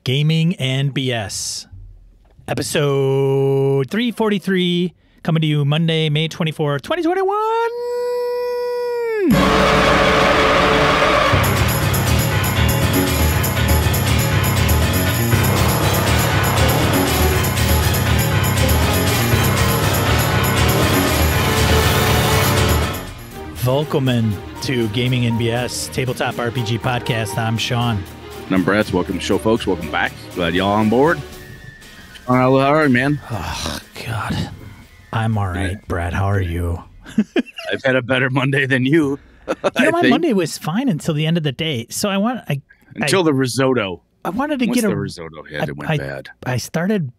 Gaming and BS, episode 343, coming to you Monday, May 24th, 2021. Welcome to Gaming and BS, Tabletop RPG Podcast. I'm Sean. And I'm Brett. Welcome to the show, folks. Welcome back. Glad y'all on board. All right, man. Oh, God. I'm all right, Brad. How are you? I've had a better Monday than you. My Monday was fine until the end of the day. So until the risotto. I wanted to Once get the risotto hit, it went bad. I started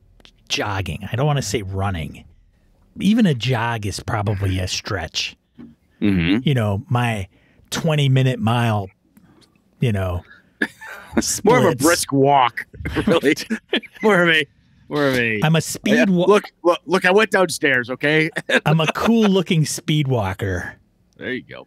jogging. I don't want to say running. Even a jog is probably a stretch. Mm-hmm. You know, my 20-minute mile, splits. More of a brisk walk, really. More of a. I'm a speed walker. Look, I went downstairs, okay? I'm a cool-looking speed walker. There you go.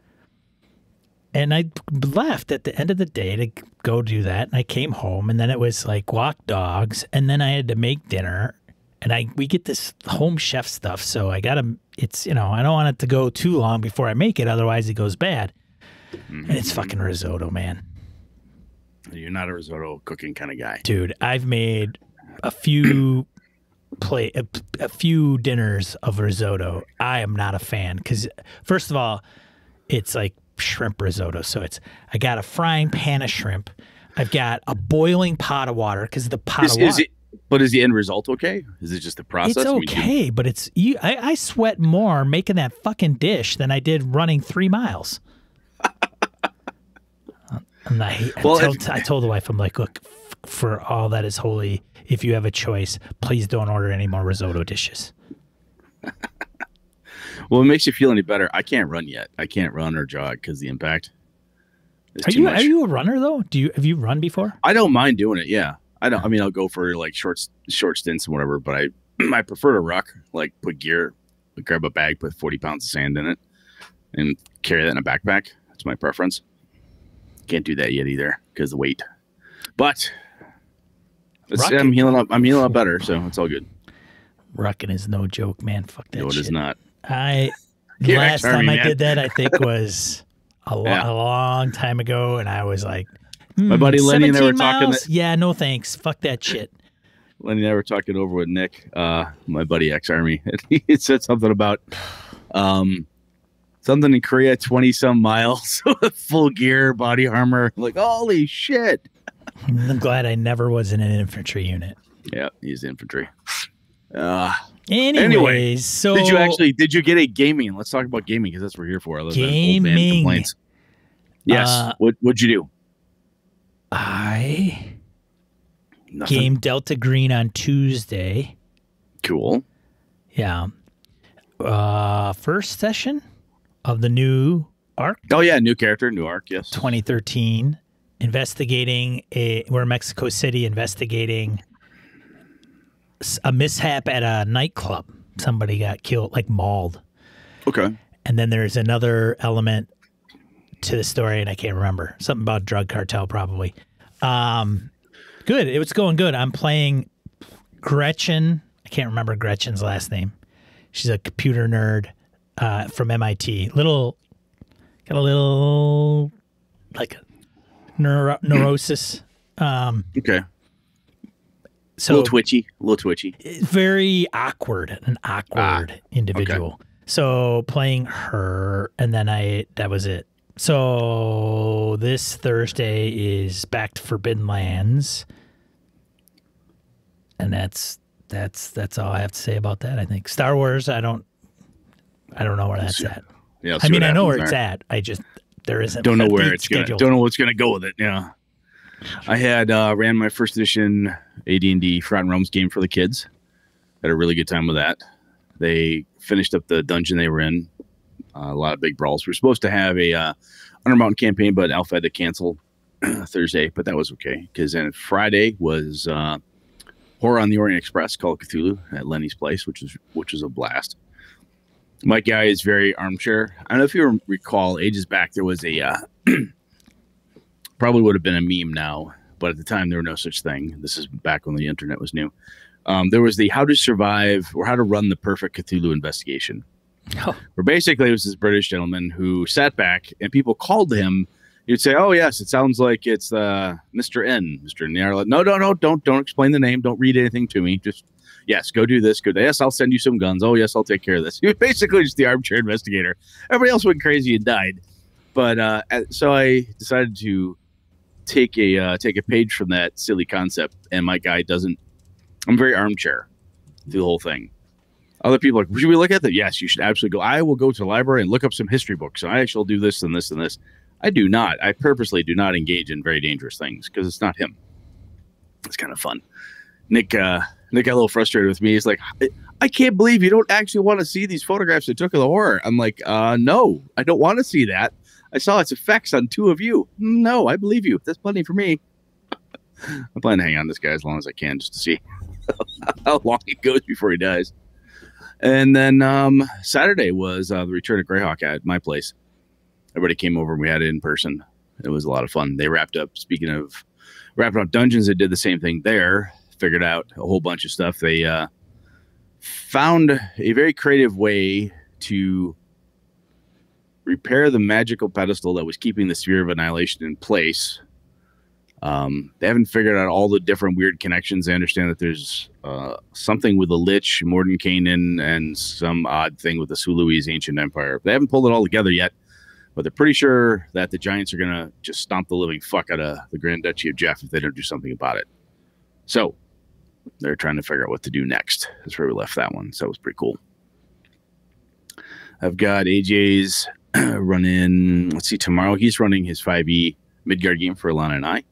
And I left at the end of the day to go do that. And I came home, and then it was like walk dogs, and then I had to make dinner. And we get this home chef stuff, so I gotta. It's I don't want it to go too long before I make it, otherwise it goes bad. Mm-hmm. And it's fucking risotto, man. You're not a risotto cooking kind of guy, dude. I've made a few dinners of risotto. I am not a fan because first of all, it's like shrimp risotto, so I got a frying pan of shrimp. I've got a boiling pot of water because the pot of water. But is the end result okay? Is it just the process? It's okay, but I sweat more making that fucking dish than I did running 3 miles. I told the wife, I'm like, look, for all that is holy, if you have a choice, please don't order any more risotto dishes. Well, it makes you feel any better. I can't run yet. I can't run or jog because the impact is too much. Are you a runner though? Have you run before? I don't mind doing it. Yeah. I'll go for like short stints and whatever, but I prefer to ruck, like put gear, grab a bag, put 40 pounds of sand in it and carry that in a backpack. That's my preference. Can't do that yet either because of the weight, but I'm healing up. I'm healing up better. So it's all good. Rucking is no joke, man. Fuck that shit. No, it is not. Last time I did that, I think was a long time ago. And I was like, my buddy Lenny and I were talking. Yeah, no thanks. Fuck that shit. Lenny and I were talking over with Nick, my buddy ex-Army. And he said something about something in Korea, 20-some miles with full gear, body armor. I'm like, holy shit. I'm glad I never was in an infantry unit. Yeah, he's infantry. Anyways, so did you get a gaming? Let's talk about gaming because that's what we're here for. Gaming. Old man complaints. Yes. What'd you do? I game Delta Green on Tuesday. Cool. Yeah. First session of the new arc. Oh yeah, new character, new arc. Yes. 2013. We're in Mexico City investigating a mishap at a nightclub. Somebody got killed, like mauled. Okay. And then there's another element to the story, and I can't remember. Something about drug cartel, probably. Good. It was going good. I'm playing Gretchen. I can't remember Gretchen's last name. She's a computer nerd from MIT. Got a little like neurosis. Okay. So a little twitchy. Very awkward, an awkward individual. Okay. So playing her, and then that was it. So this Thursday is back to Forbidden Lands, and that's all I have to say about that. I think Star Wars. I don't know where that's at. Yeah, I mean, I know where it's at. I just don't know where it's going. Don't know what's going to go with it. Yeah, I had ran my first edition AD&D Forgotten Realms game for the kids. Had a really good time with that. They finished up the dungeon they were in. A lot of big brawls. We were supposed to have a Undermountain campaign, but Alpha had to cancel Thursday, but that was okay because then Friday was Horror on the Orient Express, Call of Cthulhu at Lenny's place, which was a blast. My guy is very armchair. I don't know if you recall, ages back there was a probably would have been a meme now, but at the time there were no such thing. This is back when the internet was new. There was the How to Survive or How to Run the Perfect Cthulhu Investigation. Oh. Where basically it was this British gentleman who sat back and people called him. You'd say, "Oh yes, it sounds like it's Mr. N." Mr. N. Like, no, don't explain the name. Don't read anything to me. Just yes, go do this. Go. Yes, I'll send you some guns. Oh yes, I'll take care of this. He was basically just the armchair investigator. Everybody else went crazy and died. But so I decided to take a page from that silly concept, and my guy doesn't. I'm very armchair through the whole thing. Other people are like, should we look at that? Yes, you should absolutely go. I will go to the library and look up some history books. And I shall do this and this and this. I do not. I purposely do not engage in very dangerous things because it's not him. It's kind of fun. Nick got a little frustrated with me. He's like, I can't believe you don't actually want to see these photographs I took of the horror. I'm like, no, I don't want to see that. I saw its effects on 2 of you. No, I believe you. That's plenty for me. I plan to hang on to this guy as long as I can just to see how long it goes before he dies. And then Saturday was the return of Greyhawk at my place. Everybody came over and we had it in person. It was a lot of fun. They wrapped up, speaking of wrapping up dungeons, they did the same thing there. Figured out a whole bunch of stuff. They found a very creative way to repair the magical pedestal that was keeping the Sphere of Annihilation in place. They haven't figured out all the different weird connections. They understand that there's something with the Lich, Mordenkainen, and some odd thing with the Sului's ancient empire. They haven't pulled it all together yet, but they're pretty sure that the Giants are going to just stomp the living fuck out of the Grand Duchy of Jeff if they don't do something about it. So they're trying to figure out what to do next. That's where we left that one. So it was pretty cool. I've got AJ's running, let's see, tomorrow he's running his 5e Midgard game for Alana and I.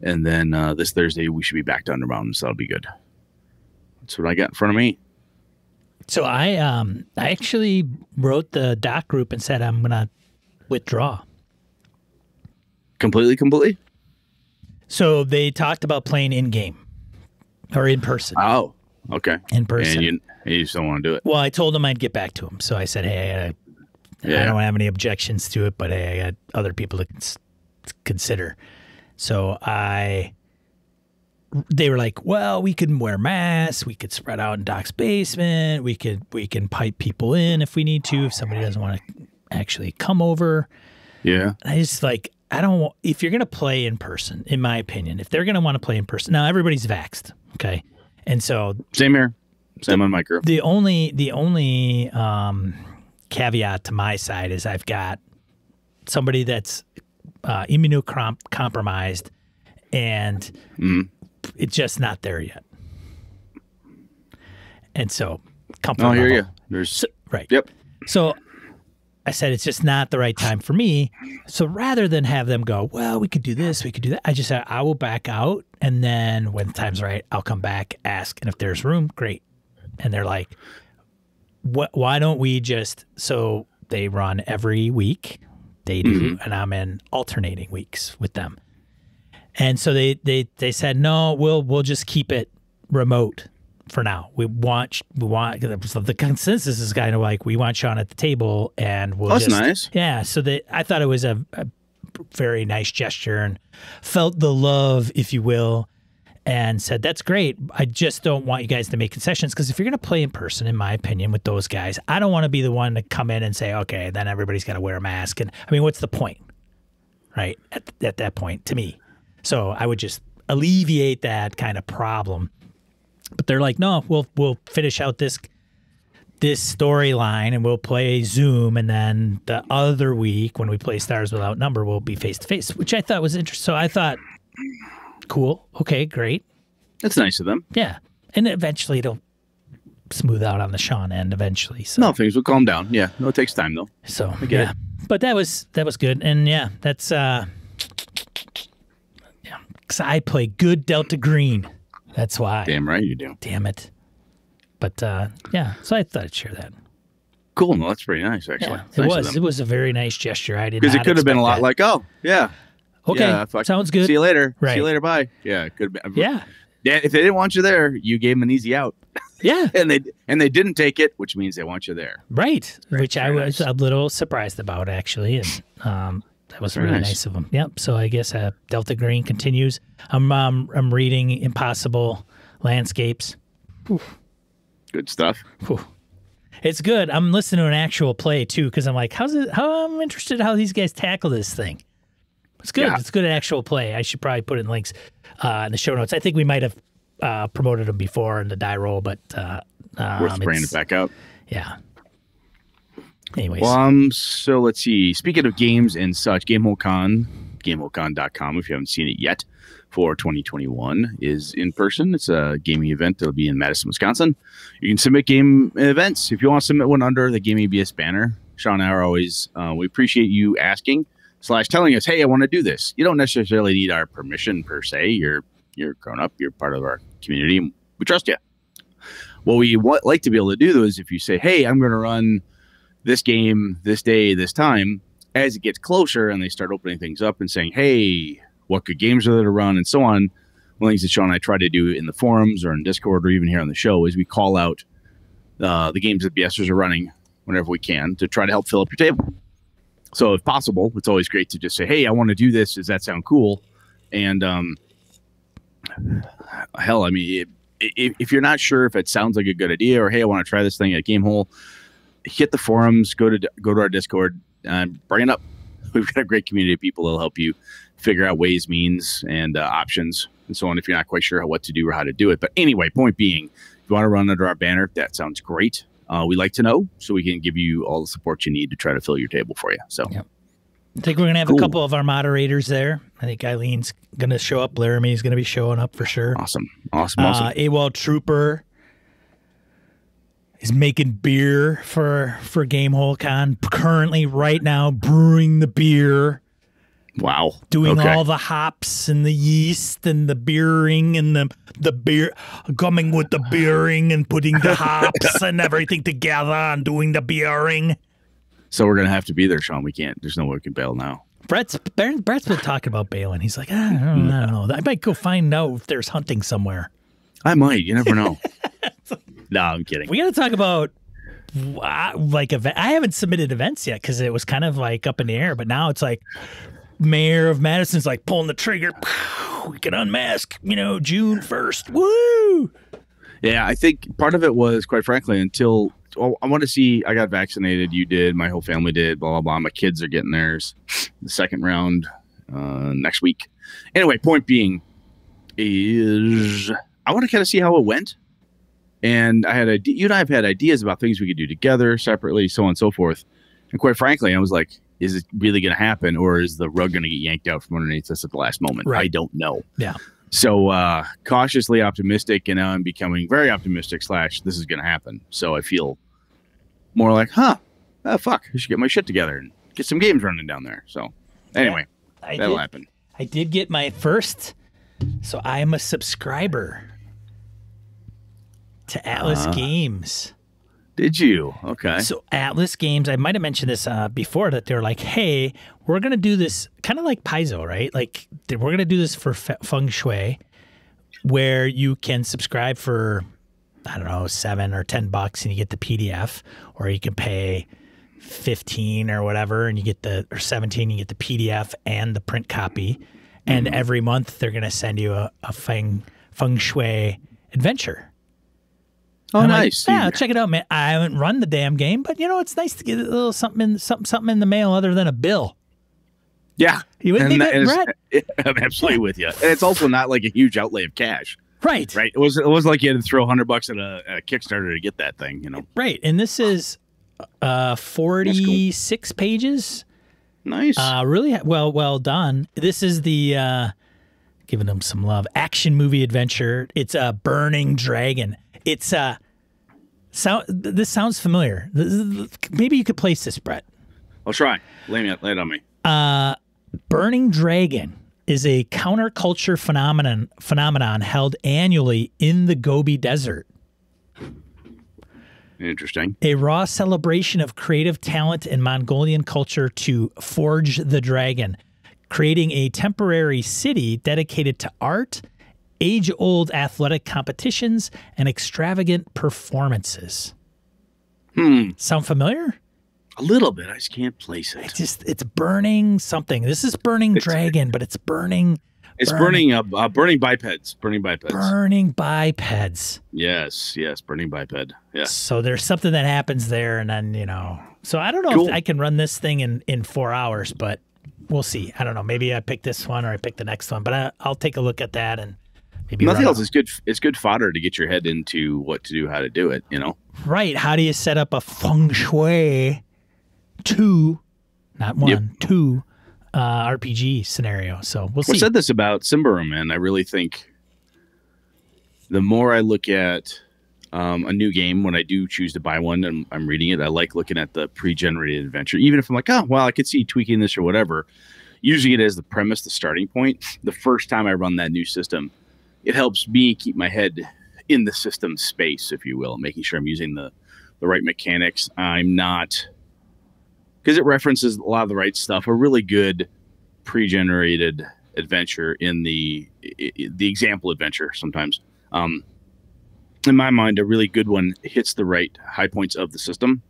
And then this Thursday, we should be back to Underbound, so that'll be good. That's what I got in front of me. So I actually wrote the doc group and said I'm going to withdraw. Completely? So they talked about playing in-game or in person. Oh, okay. In person. And you just don't want to do it. Well, I told them I'd get back to them. So I said, hey, I don't have any objections to it, but hey, I got other people to consider. So they were like, well, we can wear masks. We could spread out in Doc's basement. We can pipe people in if we need to, if somebody doesn't want to actually come over. Yeah. And I just like, if you're going to play in person, in my opinion, if they're going to want to play in person, now everybody's vaxxed. Okay. And so same here. Same on my group. The only caveat to my side is I've got somebody that's immunocompromised, and it's just not there yet. And so, comfort level. I hear you. Right. Yep. So I said it's just not the right time for me. So rather than have them go, well, we could do this, we could do that, I just said I will back out, and then when the time's right, I'll come back, ask, and if there's room, great. And they're like, why don't we just, so they run every week. They do, and I'm in alternating weeks with them. And so they said, no, we'll just keep it remote for now. We want the consensus is kind of like, we want Sean at the table, and we'll that's nice. Yeah. So I thought it was a very nice gesture and felt the love, if you will, and said, that's great. I just don't want you guys to make concessions, because if you're going to play in person, in my opinion, with those guys, I don't want to be the one to come in and say, okay, then everybody's got to wear a mask. And I mean, what's the point, right, at that point, to me? So I would just alleviate that kind of problem. But they're like, no, we'll finish out this storyline and we'll play Zoom, and then the other week when we play Stars Without Number, we'll be face-to-face, which I thought was interesting. So I thought, cool. Okay, great. That's nice of them. Yeah. And eventually it'll smooth out on the Sean end eventually. So. No, things will calm down. Yeah. No, it takes time though. So, yeah. But that was good. And yeah, that's, yeah. Because I play good Delta Green. That's why. Damn right you do. Damn it. But yeah, so I thought I'd share that. Cool. No, that's pretty nice, actually. Yeah, it was a very nice gesture. I did not because it could have been a lot like, oh, yeah. Okay, yeah, sounds good. See you later. Right. See you later. Bye. Yeah, it could have been. Yeah. Yeah. If they didn't want you there, you gave them an easy out. Yeah. and they didn't take it, which means they want you there. Right. Which I was a little surprised about, actually. And That was really nice of him. Yep. So I guess Delta Green continues. I'm reading Impossible Landscapes. Whew. Good stuff. Whew. It's good. I'm listening to an actual play too, because I'm like, I'm interested how these guys tackle this thing. It's good. Yeah. It's good actual play. I should probably put in links in the show notes. I think we might have promoted them before in the die roll, but worth bringing it back out. Yeah. Anyways. Well, so let's see. Speaking of games and such, GameholeCon, GameholeCon.com, if you haven't seen it yet, for 2021 is in person. It's a gaming event that'll be in Madison, Wisconsin. You can submit game events if you want to submit one under the Gaming BS banner. Sean and I are always, we appreciate you asking / telling us, hey, I want to do this. You don't necessarily need our permission per se. You're grown up. You're part of our community. And we trust you. What we like to be able to do though is if you say, hey, I'm going to run this game, this day, this time, as it gets closer and they start opening things up and saying, hey, what good games are there to run and so on. One of the things that Sean and I try to do in the forums or in Discord or even here on the show is we call out the games that BSers are running whenever we can to try to help fill up your table. So if possible, it's always great to just say, hey, I want to do this. Does that sound cool? And hell, I mean, if you're not sure if it sounds like a good idea or, hey, I want to try this thing at Gamehole, hit the forums, go to our Discord, and bring it up. We've got a great community of people that'll help you figure out ways, means, and options, and so on if you're not quite sure what to do or how to do it. But anyway, point being, if you want to run under our banner, that sounds great. We like to know so we can give you all the support you need to try to fill your table for you. So yep. I think we're going to have a couple of our moderators there. I think Eileen's going to show up. Laramie's going to be showing up for sure. Awesome. AWOL Trooper is making beer for GameholeCon currently right now, brewing the beer. Wow. Doing all the hops and the yeast and the beering and the beer, coming with the beering and putting the hops and everything together and doing the beering. So we're going to have to be there, Sean. We can't. There's no way we can bail now. Brett's been talking about bailing. He's like, I don't know. I might go find out if there's hunting somewhere. I might. You never know. No, I'm kidding. We got to talk about like event. I haven't submitted events yet because it was kind of like up in the air. But now it's like Mayor of Madison's like pulling the trigger. We can unmask, June 1st. Woo! Yeah, I think part of it was, quite frankly, until I want to see. I got vaccinated. You did. My whole family did. Blah blah blah. My kids are getting theirs. The second round next week. Anyway, point being is I want to kind of see how it went. And you and I have had ideas about things we could do together, separately, so on and so forth. And quite frankly, I was like, is it really going to happen, or is the rug going to get yanked out from underneath us at the last moment? Right. I don't know. Yeah. So cautiously optimistic, and now I'm becoming very optimistic / this is going to happen. So I feel more like, fuck, I should get my shit together and get some games running down there. So anyway, that'll happen. I did get my first, so I am a subscriber to Atlas Games. Did you? Okay. So Atlas Games, I might have mentioned this before, that they're like, hey, we're going to do this kind of like Paizo, right? Like we're going to do this for Feng Shui, where you can subscribe for, I don't know, $7 or $10 and you get the PDF, or you can pay 15 or whatever and you get or 17, you get the PDF and the print copy. And every month they're going to send you a Feng Shui adventure. Oh, nice. Like, yeah, check it out, man. I haven't run the damn game, but it's nice to get a little something in the mail other than a bill. Yeah. You with me, Brett? I'm absolutely with you. And it's also not like a huge outlay of cash. Right. Right. It was like you had to throw $100 at a Kickstarter to get that thing, Right. And this is 46 pages. Nice. Really well done. This is the giving them some love action movie adventure. It's a Burning Dragon. It's this sounds familiar. Maybe you could place this, Brett. I'll try. Lay it on me. Burning Dragon is a counterculture phenomenon held annually in the Gobi Desert. Interesting. A raw celebration of creative talent and Mongolian culture to forge the dragon, creating a temporary city dedicated to art, age-old athletic competitions, and extravagant performances. Sound familiar? A little bit. I just can't place it. It's burning something. This is burning dragon, but it's burning. It's burning bipeds. Burning bipeds. Burning bipeds. Yes, burning biped. Yeah. So there's something that happens there, and then, you know. So I don't know if I can run this thing in 4 hours, but we'll see. I don't know. Maybe I pick this one or I pick the next one, but I'll take a look at that and maybe nothing else is good. It's good fodder to get your head into what to do, how to do it, you know. Right. How do you set up a feng shui 2, not 1, 2 RPG scenario? So we'll see. I said this about Symbaroum, man. I really think the more I look at a new game, when I do choose to buy one and I'm reading it, I like looking at the pre-generated adventure. Even if I'm like, oh, well, I could see tweaking this or whatever, using it as the premise, the starting point. The first time I run that new system, it helps me keep my head in the system space, if you will, making sure I'm using the right mechanics. I'm not... because it references a lot of the right stuff. A really good pre-generated adventure in the example adventure sometimes. In my mind, a really good one hits the right high points of the system.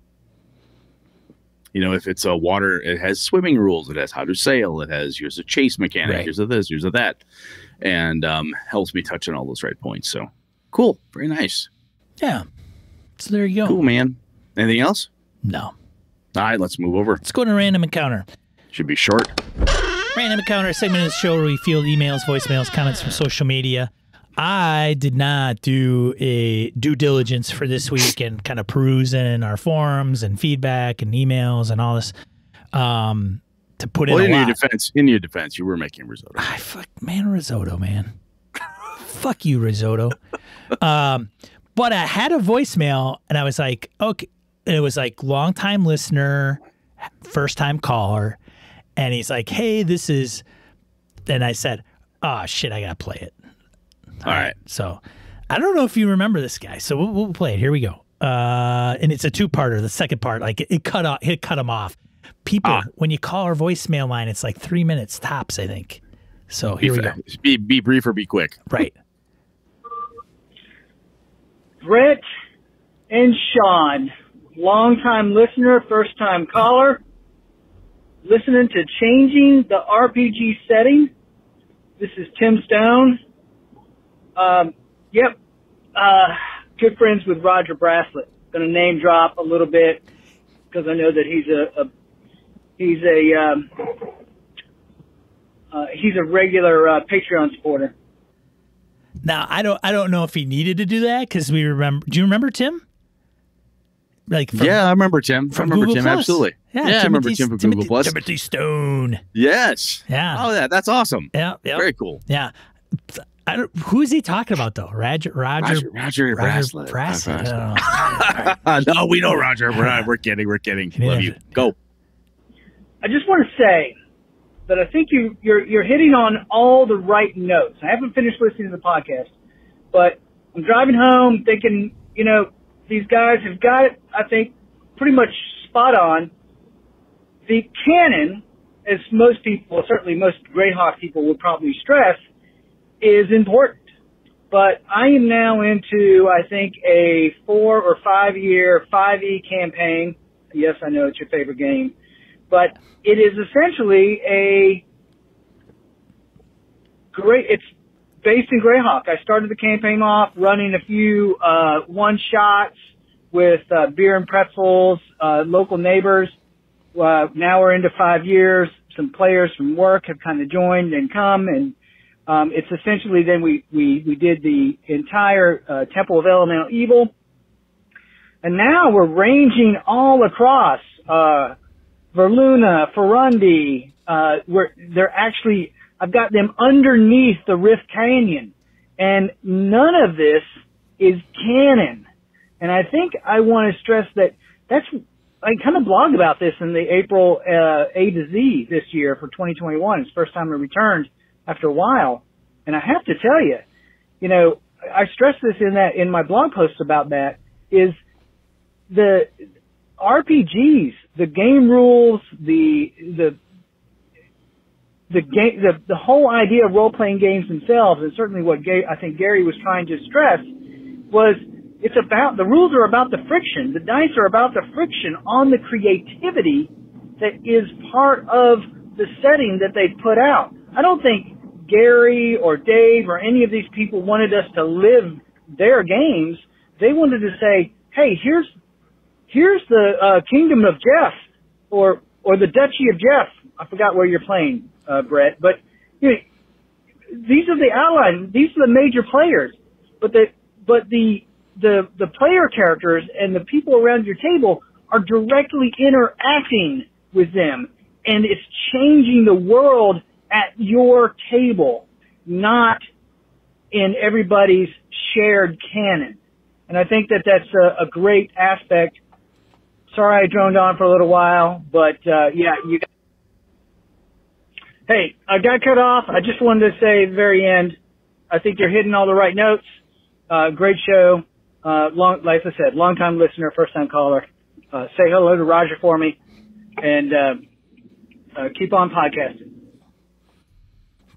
You know, if it's a water, it has swimming rules. It has how to sail. It has here's a chase mechanic. Right. Here's a this. Here's a that, and helps me touch on all those right points. So cool, very nice. Yeah. So there you go. Cool, man. Anything else? No. All right, let's move over. Let's go to Random Encounter. Should be short. Random Encounter, a segment of the show where we field emails, voicemails, comments from social media. I did not do a due diligence for this week and kind of perusing our forums and feedback and emails and all this to put in a lot. In your defense, you were making risotto. Risotto, man. Fuck you, risotto. But I had a voicemail and I was like, okay. It was like long-time listener, first-time caller. And he's like, hey, this is... And I said, oh, shit, I got to play it. All right. So I don't know if you remember this guy. So we'll play it. Here we go. And it's a two-parter. The second part, like it cut him off. People, when you call our voicemail line, it's like 3 minutes tops, I think. So here we go. Be brief or be quick. Right. Brett and Sean, long-time listener, first-time caller, listening to Changing the RPG Setting. This is Tim Stone. Good friends with Roger Braslett. Going to name drop a little bit because I know that he's a regular Patreon supporter. Now I don't know if he needed to do that because we remember. Do you remember Tim? I remember Tim. From Google Plus. Absolutely. Yeah, I remember Tim from Google Plus. Timothy Stone. Yes. Yeah. Oh, that's awesome. Yeah. Very cool. Yeah. Who is he talking about though? Roger Braslett. Braslett. No, we know Roger. We're kidding. Love you. Go. I just want to say that I think you're hitting on all the right notes. I haven't finished listening to the podcast, but I'm driving home thinking, these guys have got it, I think, pretty much spot on. The canon, as most people, certainly most Greyhawk people would probably stress, is important. But I am now into, I think, a 4 or 5 year 5e campaign. Yes, I know it's your favorite game. But it is essentially it's based in Greyhawk. I started the campaign off running a few one-shots with beer and pretzels, local neighbors. Now we're into 5 years. Some players from work have kind of joined and come, and it's essentially then we did the entire Temple of Elemental Evil. And now we're ranging all across Verluna, Farundi. I've got them underneath the Rift Canyon, and none of this is canon. And I think I want to stress I kind of blogged about this in the April A to Z this year for 2021. It's the first time I returned after a while. And I have to tell you, I stress this in my blog posts about that, is the RPGs, the game rules, the whole idea of role-playing games themselves, and certainly what I think Gary was trying to stress, was the rules are about the friction. The dice are about the friction on the creativity that is part of the setting that they put out. I don't think Gary or Dave or any of these people wanted us to live their games. They wanted to say, hey, here's the Kingdom of Jeff or the Duchy of Jeff. I forgot where you're playing, Brett, but you know, these are the allies. These are the major players, but the player characters and the people around your table are directly interacting with them, and it's changing the world at your table, not in everybody's shared canon. And I think that that's a great aspect. Sorry I droned on for a little while, but hey, I got cut off. I just wanted to say at the very end, I think you're hitting all the right notes. Great show. Like I said, long-time listener, first-time caller. Say hello to Roger for me, and keep on podcasting.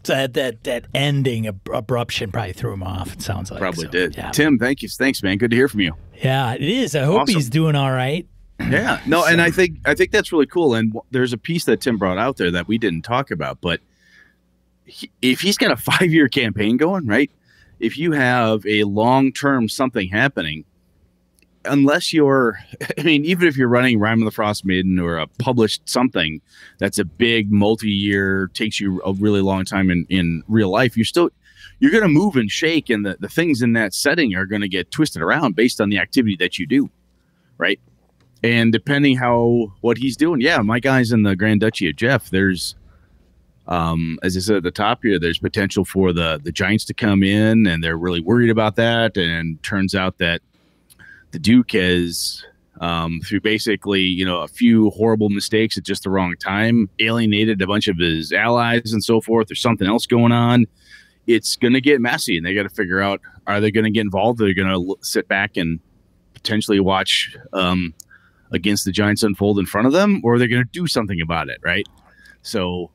So that ending abruption probably threw him off, it sounds like. Probably did. Yeah. Tim, thanks, man. Good to hear from you. Yeah, it is. I hope he's doing all right. Yeah. No, so. And I think that's really cool. And there's a piece that Tim brought out there that we didn't talk about, but if he's got a 5-year campaign going, right? If you have a long-term something happening, unless you're, I mean, even if you're running Rime of the Frost Maiden or a published something that's a big multi-year, takes you a really long time in real life, you're going to move and shake, and the things in that setting are going to get twisted around based on the activity that you do, right? And depending what he's doing, yeah, my guys in the Grand Duchy of Jeff, there's, as I said at the top here, there's potential for the Giants to come in, and they're really worried about that. And turns out that the Duke has, through basically, a few horrible mistakes at just the wrong time, alienated a bunch of his allies and so forth. There's something else going on. It's going to get messy, and they got to figure out, are they going to get involved? Are they going to sit back and potentially watch against the Giants unfold in front of them, or are they going to do something about it, right? So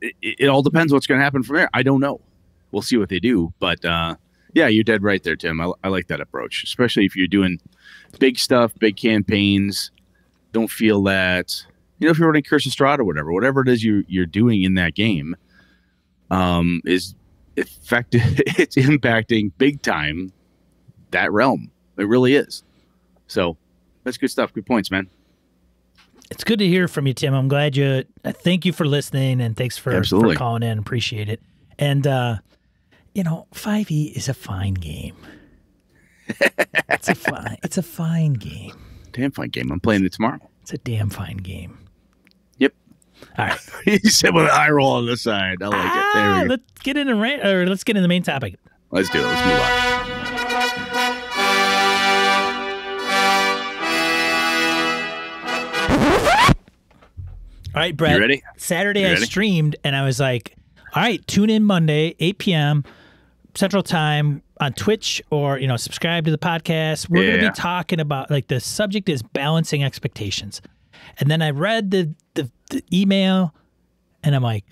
it all depends what's going to happen from there. I don't know. We'll see what they do. But, yeah, you're dead right there, Tim. I like that approach, especially if you're doing big stuff, big campaigns. Don't feel that, if you're running Curse of Strahd or whatever it is you're doing in that game, is effective. It's impacting big time that realm. It really is. So that's good stuff. Good points, man. It's good to hear from you, Tim. I'm glad thank you for listening, and thanks for calling in. Appreciate it. And, 5e is a fine game. It's a fine game. Damn fine game. I'm playing it tomorrow. It's a damn fine game. Yep. All right. You said with an eye roll on the side. I like it. There we go. Let's get in the main topic. Let's do it. Let's move on. All right, Brett. You ready? Saturday I streamed, and I was like, all right, tune in Monday, 8 p.m. Central Time on Twitch, or, subscribe to the podcast. We're going to be talking about, the subject is balancing expectations. And then I read the email, and I'm like,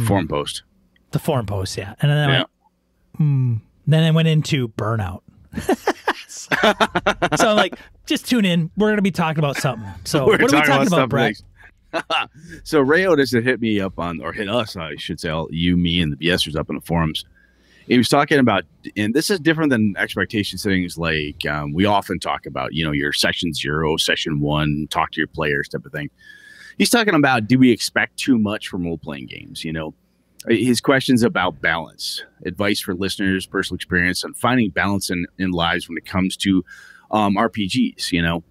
Forum post. The forum post, yeah. And then I went, Then I went into burnout. So I'm like, just tune in. We're going to be talking about something. So what are we talking about, Brett? So Ray Otis had hit me up or hit us, I should say, you, me, and the BSers up in the forums. He was talking about, and this is different than expectation settings like we often talk about, your session 0, session 1, talk to your players type of thing. He's talking about, do we expect too much from role-playing games? His questions about balance, advice for listeners, personal experience, and finding balance in lives when it comes to RPGs,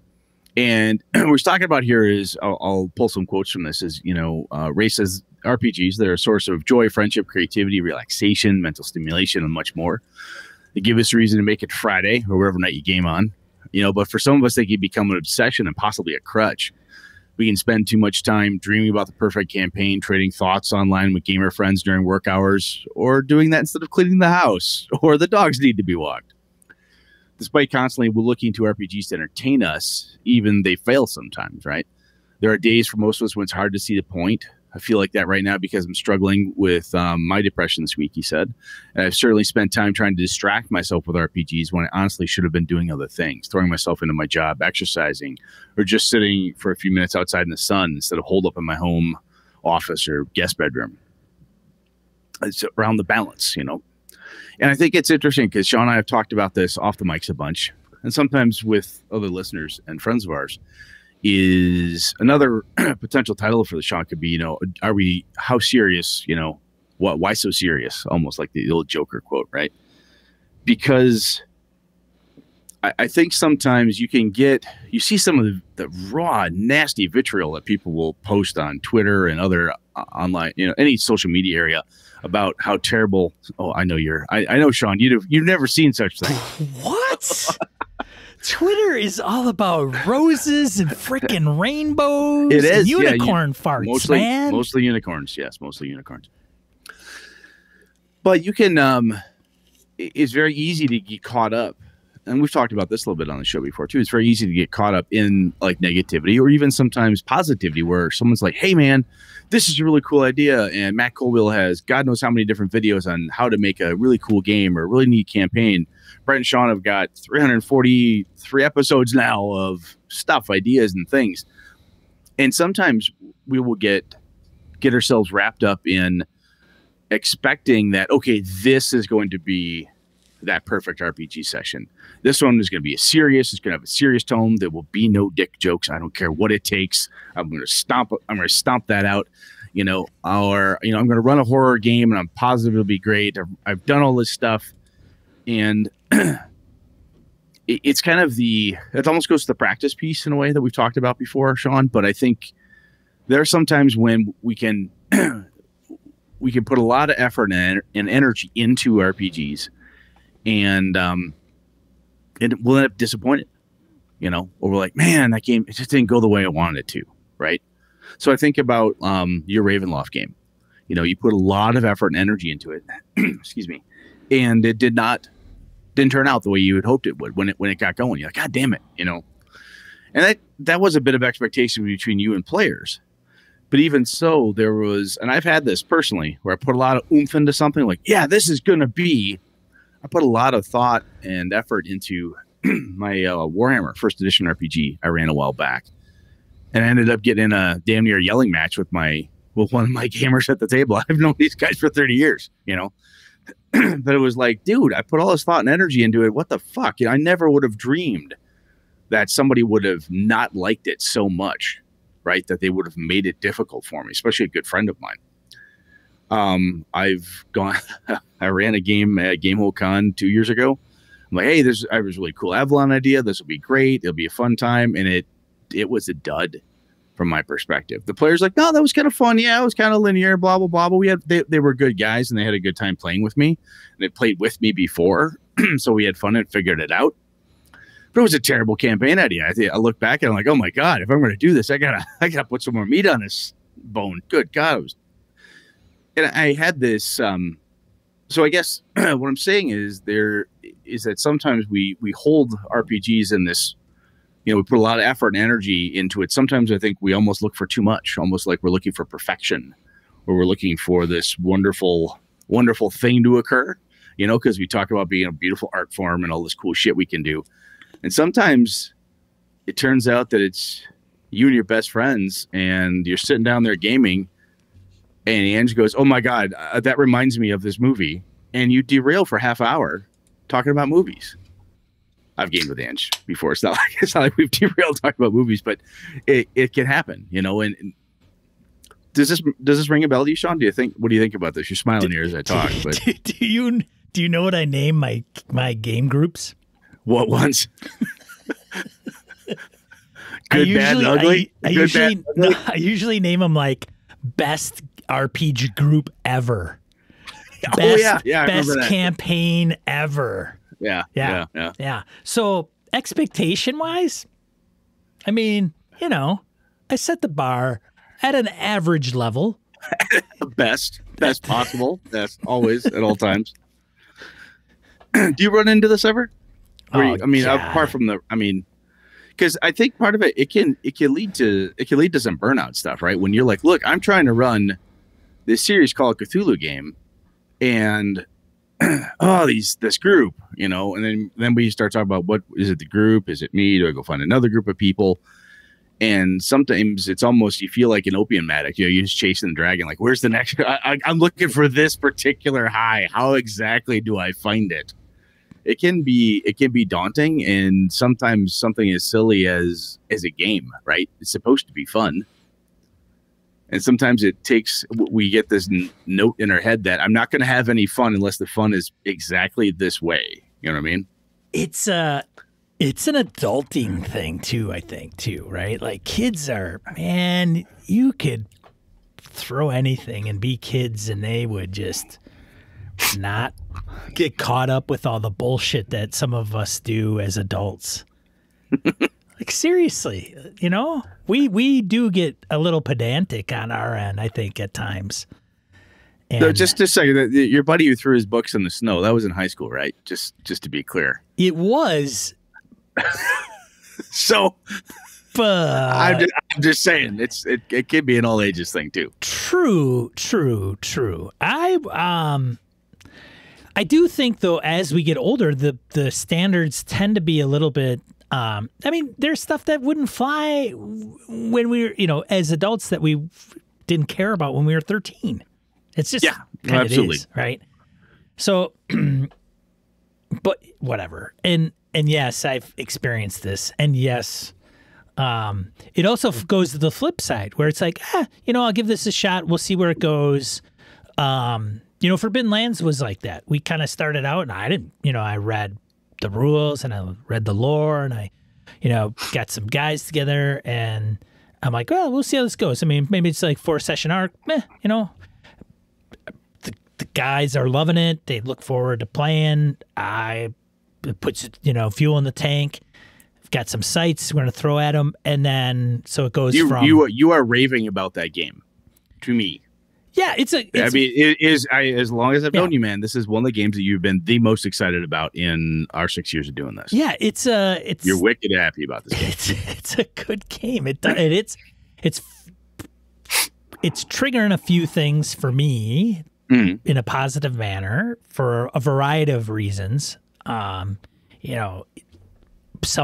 And what we're talking about here is, I'll pull some quotes from this, is, Ray says RPGs, they're a source of joy, friendship, creativity, relaxation, mental stimulation, and much more. They give us a reason to make it Friday or whatever night you game on, but for some of us, they can become an obsession and possibly a crutch. We can spend too much time dreaming about the perfect campaign, trading thoughts online with gamer friends during work hours, or doing that instead of cleaning the house, or the dogs need to be walked. Despite constantly looking to RPGs to entertain us, even they fail sometimes, right? There are days for most of us when it's hard to see the point I feel like that right now because I'm struggling with my depression this week, he said. And I've certainly spent time trying to distract myself with RPGs when I honestly should have been doing other things, throwing myself into my job, exercising, or just sitting for a few minutes outside in the sun instead of holed up in my home office or guest bedroom. It's around the balance, you know. And I think it's interesting because Sean and I have talked about this off the mics a bunch, and sometimes with other listeners and friends of ours, is another potential title for the show could be, you know, how serious, you know, why so serious? Almost like the old Joker quote, right? Because I think sometimes you see some of the raw, nasty vitriol that people will post on Twitter and other online, you know, any social media area about how terrible. Oh, I know I know, Sean, you've never seen such thing. What? Twitter is all about roses and freaking rainbows. It is and unicorn farts, man. Mostly unicorns. Yes, mostly unicorns. But you can. It's very easy to get caught up, and we've talked about this a little bit on the show before too. It's very easy to get caught up in like negativity or even sometimes positivity, where someone's like, "Hey, man, this is a really cool idea," and Matt Colville has God knows how many different videos on how to make a really cool game or a really neat campaign. Brett and Sean have got 343 episodes now of stuff, ideas, and things. And sometimes we will get ourselves wrapped up in expecting that, okay, this is going to be that perfect RPG session. This one is going to be it's going to have a serious tone. There will be no dick jokes. I don't care what it takes. I'm going to stomp that out, you know, or, you know, I'm going to run a horror game and I'm positive it'll be great. I've done all this stuff. And it's kind of it almost goes to the practice piece in a way that we've talked about before, Sean. But I think there are some times when we can put a lot of effort and energy into RPGs, and we'll end up disappointed, you know, or we're like, man, that game, it just didn't go the way I wanted it to, right? So I think about your Ravenloft game. You know, you put a lot of effort and energy into it. Excuse me. And it didn't turn out the way you had hoped it would when it got going. You're like, God damn it, you know. And that was a bit of expectation between you and players. But even so, there was, and I've had this personally, where I put a lot of oomph into something like, yeah, this is going to be, I put a lot of thought and effort into my Warhammer first edition RPG I ran a while back. And I ended up getting in a damn near yelling match with one of my gamers at the table. I've known these guys for 30 years, you know. But it was like, dude, I put all this thought and energy into it. What the fuck? You know, I never would have dreamed that somebody would have not liked it so much, right? That they would have made it difficult for me, especially a good friend of mine. I ran a game at Gamehole Con 2 years ago. I'm like, hey, I was a really cool Avalon idea. This will be great. It'll be a fun time. And it was a dud from my perspective. The players like, no, that was kind of fun. Yeah, it was kind of linear, blah, blah, blah. But they were good guys and they had a good time playing with me. And they played with me before. So we had fun and figured it out. But it was a terrible campaign idea. I look back and I'm like, oh my God, if I'm going to do this, I gotta put some more meat on this bone. Good God. And I had this, so I guess what I'm saying is that sometimes we hold RPGs in this, you know, we put a lot of effort and energy into it. Sometimes I think we almost look for too much, almost like we're looking for perfection, or we're looking for this wonderful, wonderful thing to occur, you know, because we talk about being a beautiful art form and all this cool shit we can do. And sometimes it turns out that it's you and your best friends and you're sitting down there gaming and Ange goes, oh my God, that reminds me of this movie. And you derail for half hour talking about movies. I've gamed with Ange before. It's not like we've derailed talking about movies, but it can happen, you know. And does this ring a bell to you, Sean? What do you think about this? You're smiling here as I talk. But do you know what I name my game groups? What ones? Good, bad, and ugly. I usually name them like best RPG group ever. Best campaign ever. Yeah. So expectation-wise, I mean, you know, I set the bar at an average level. best possible. That's always at all times. Do you run into this ever? Apart from because because I think part of it can lead to some burnout stuff, right? When you're like, look, I'm trying to run this series called Cthulhu game, and this group, and then we start talking about, what is it, the group? Is it me? Do I go find another group of people? And sometimes it's almost, you feel like an opium addict. You're just chasing the dragon. Like, where's the next? I'm looking for this particular high. How exactly do I find it? It can be daunting, and sometimes something as silly as a game, right? It's supposed to be fun, and sometimes we get this note in our head that I'm not going to have any fun unless the fun is exactly this way. You know what I mean? It's an adulting thing too, I think, too, right? Like, kids are, man, you could throw anything and be kids and they would just not get caught up with all the bullshit that some of us do as adults. Like, seriously, we do get a little pedantic on our end, I think, at times. And so just a second, your buddy who threw his books in the snow, that was in high school, right? Just to be clear. It was. So, but I'm just saying, it can be an all ages thing too. True. I do think, though, as we get older, the standards tend to be a little bit. I mean, there's stuff that wouldn't fly when we were, as adults, that we didn't care about when we were 13. It's just absolutely is, right? So, but whatever. And yes, I've experienced this. And yes, it also goes to the flip side where it's like, I'll give this a shot. We'll see where it goes. Forbidden Lands was like that. We kind of started out, and I didn't, I read the rules and I read the lore, and I, got some guys together, and I'm like, well, we'll see how this goes. I mean, maybe it's like 4-session arc, the guys are loving it. They look forward to playing. It puts, fuel in the tank. I've got some sights we're going to throw at them. And then, so it goes from... You are raving about that game to me. Yeah, it's as long as I've known you, man, this is one of the games that you've been the most excited about in our 6 years of doing this. Yeah, it's you're wicked happy about this game. It's a good game. It's triggering a few things for me in a positive manner for a variety of reasons. Some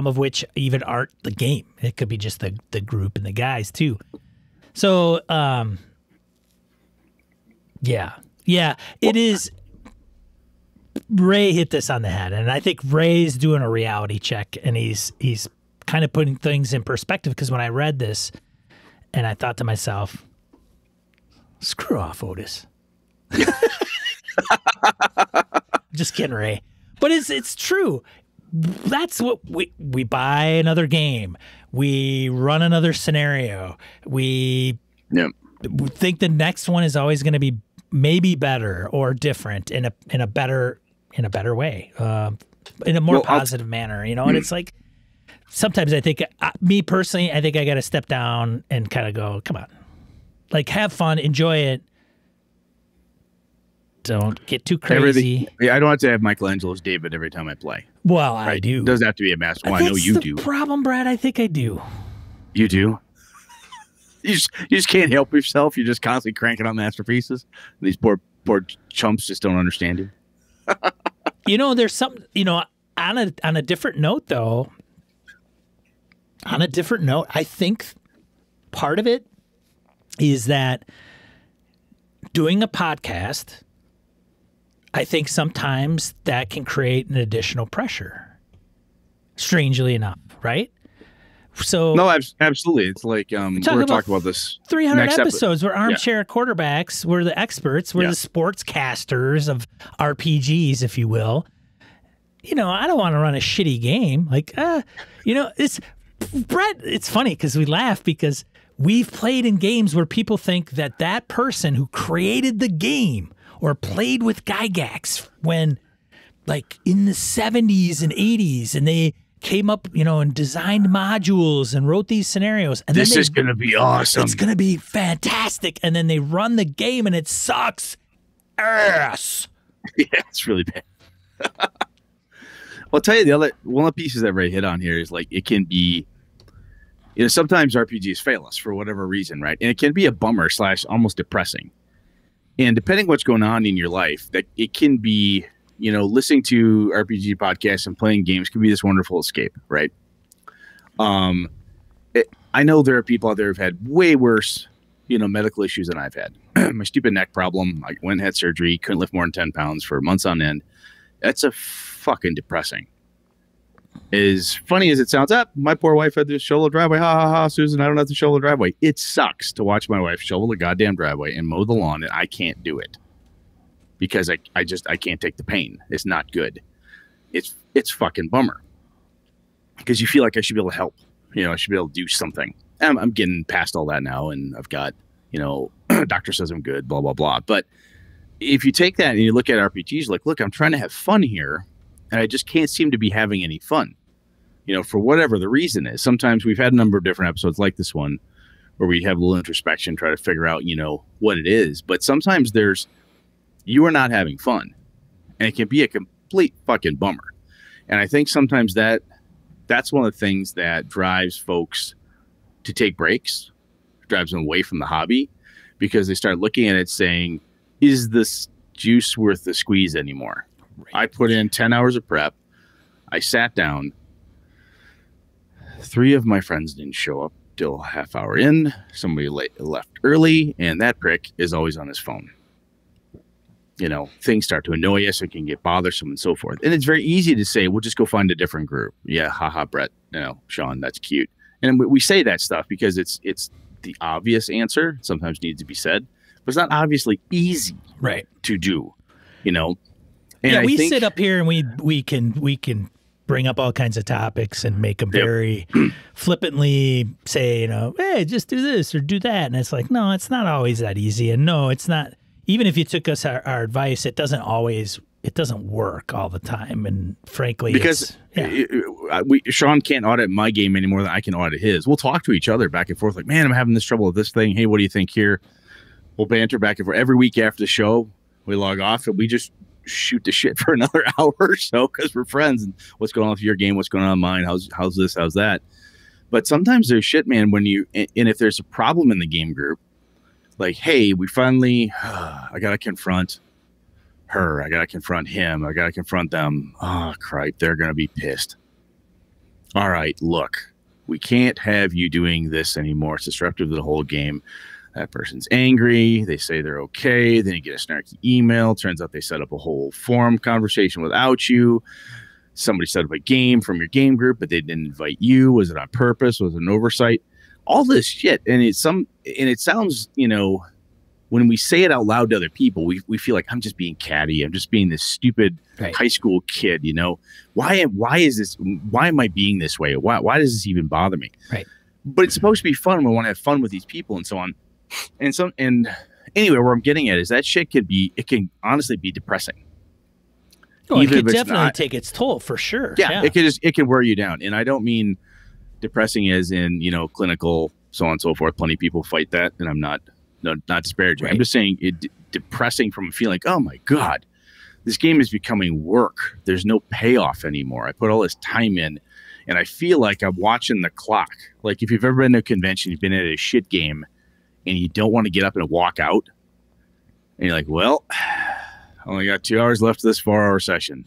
of which even aren't the game. It could be just the group and the guys too. So, yeah, it is. Ray hit this on the head, and I think Ray's doing a reality check, and he's kind of putting things in perspective, because when I read this, and I thought to myself, screw off, Otis. Just kidding, Ray. But it's true. That's what we buy another game. We run another scenario. We think the next one is always going to be maybe better or different in a better way, in a more positive manner, And it's like, sometimes I think, me personally, I think I got to step down and kind of go, come on, like, have fun, enjoy it. Don't get too crazy. I don't have to have Michelangelo's David every time I play. Well, right? I do. It does have to be a master. Well, I know you do. Problem, Brad. I think I do. You do? You just can't help yourself. You're just constantly cranking out masterpieces. These poor chumps just don't understand you. There's some, on a different note, though. On a different note, I think part of it is that doing a podcast, I think sometimes that can create an additional pressure. Strangely enough, right? So no, absolutely. It's like we're talking about this 300 episodes. We're armchair quarterbacks. We're the experts. We're the sportscasters of RPGs, if you will. I don't want to run a shitty game. Like, it's Brett. It's funny because we laugh because we've played in games where people think that person who created the game or played with Gygax when, like, in the 70s and 80s, and they came up, and designed modules and wrote these scenarios. And this is going to be awesome. It's going to be fantastic. And then they run the game and it sucks ass. Yeah, it's really bad. Well, I'll tell you, one of the pieces that Ray hit on here is, like, it can be sometimes RPGs fail us for whatever reason, right? And it can be a bummer / almost depressing. And depending what's going on in your life, that it can be, listening to RPG podcasts and playing games can be this wonderful escape, right? I know there are people out there who've had way worse, medical issues than I've had. My stupid neck problem. I went and had surgery, couldn't lift more than 10 pounds for months on end. That's a fucking depressing. As funny as it sounds, my poor wife had to shovel the driveway. Ha ha ha, Susan, I don't have to shovel the driveway. It sucks to watch my wife shovel the goddamn driveway and mow the lawn, and I can't do it because I can't take the pain. It's not good. It's fucking bummer because you feel like I should be able to help. I should be able to do something. I'm getting past all that now, and I've got, doctor says I'm good, blah, blah, blah. But if you take that and you look at RPGs, like, look, I'm trying to have fun here, and I just can't seem to be having any fun, for whatever the reason is. Sometimes we've had a number of different episodes like this one where we have a little introspection, try to figure out, what it is. But sometimes you are not having fun, and it can be a complete fucking bummer. And I think sometimes that's one of the things that drives folks to take breaks, drives them away from the hobby, because they start looking at it saying, is this juice worth the squeeze anymore? Right. I put in 10 hours of prep. I sat down. 3 of my friends didn't show up till a half hour in. Somebody left early, and that prick is always on his phone. Things start to annoy us. It can get bothersome and so forth. And it's very easy to say, we'll just go find a different group. Yeah, haha, Brett. Sean, that's cute. And we say that stuff because it's the obvious answer. Sometimes needs to be said, but it's not obviously easy to do, And we sit up here and we can bring up all kinds of topics and make them very flippantly say, hey, just do this or do that. And it's like, no, it's not always that easy. And no, it's not. Even if you took us our advice, it doesn't work all the time. And frankly, because Sean can't audit my game any more than I can audit his. We'll talk to each other back and forth like, man, I'm having this trouble with this thing. Hey, what do you think here? We'll banter back and forth. Every week after the show, we log off and we just shoot the shit for another hour or so because we're friends. And what's going on with your game? What's going on in mine? How's this? How's that? But sometimes there's shit, man, and if there's a problem in the game group, like, hey, we finally, I got to confront her. I got to confront him. I got to confront them. Oh, cripe. They're going to be pissed. All right, look, we can't have you doing this anymore. It's disruptive to the whole game. That person's angry. They say they're okay. Then you get a snarky email. Turns out they set up a whole forum conversation without you. Somebody set up a game from your game group, but they didn't invite you. Was it on purpose? Was it an oversight? All this shit. And it sounds, when we say it out loud to other people, we feel like I'm just being catty. I'm just being this stupid high school kid, Why is this? Why am I being this way? Why does this even bother me? Right. But it's supposed to be fun. We want to have fun with these people and so on. And anyway, where I'm getting at is that shit it can honestly be depressing. Oh, it could definitely take its toll for sure. Yeah. It can wear you down. And I don't mean depressing as in, clinical, so on and so forth. Plenty of people fight that, and I'm not disparaging. Right. I'm just saying depressing from a feeling like, oh my God, this game is becoming work. There's no payoff anymore. I put all this time in, and I feel like I'm watching the clock. Like if you've ever been to a convention, you've been at a shit game, and you don't want to get up and walk out, and you're like, well, I only got 2 hours left of this 4-hour session.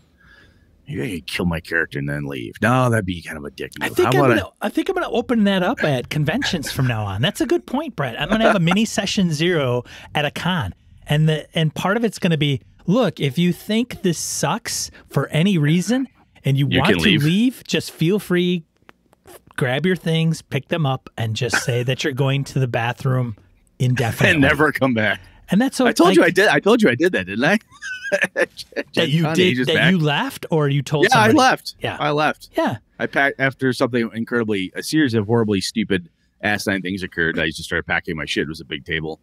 Maybe I could kill my character and then leave. No, that'd be kind of a dick move. I think I'm gonna open that up at conventions from now on. That's a good point, Brett. I'm gonna have a mini session 0 at a con, and part of it's gonna be, look, if you think this sucks for any reason and you want to leave, just feel free, grab your things, pick them up, and just say that you're going to the bathroom indefinitely and never come back. And that's okay. I told you I did. I told you I did that, didn't I? That you did. That you left, or you told somebody? I left. Yeah, I left. Yeah, I packed after a series of horribly stupid, asinine things occurred. I just started packing my shit. It was a big table,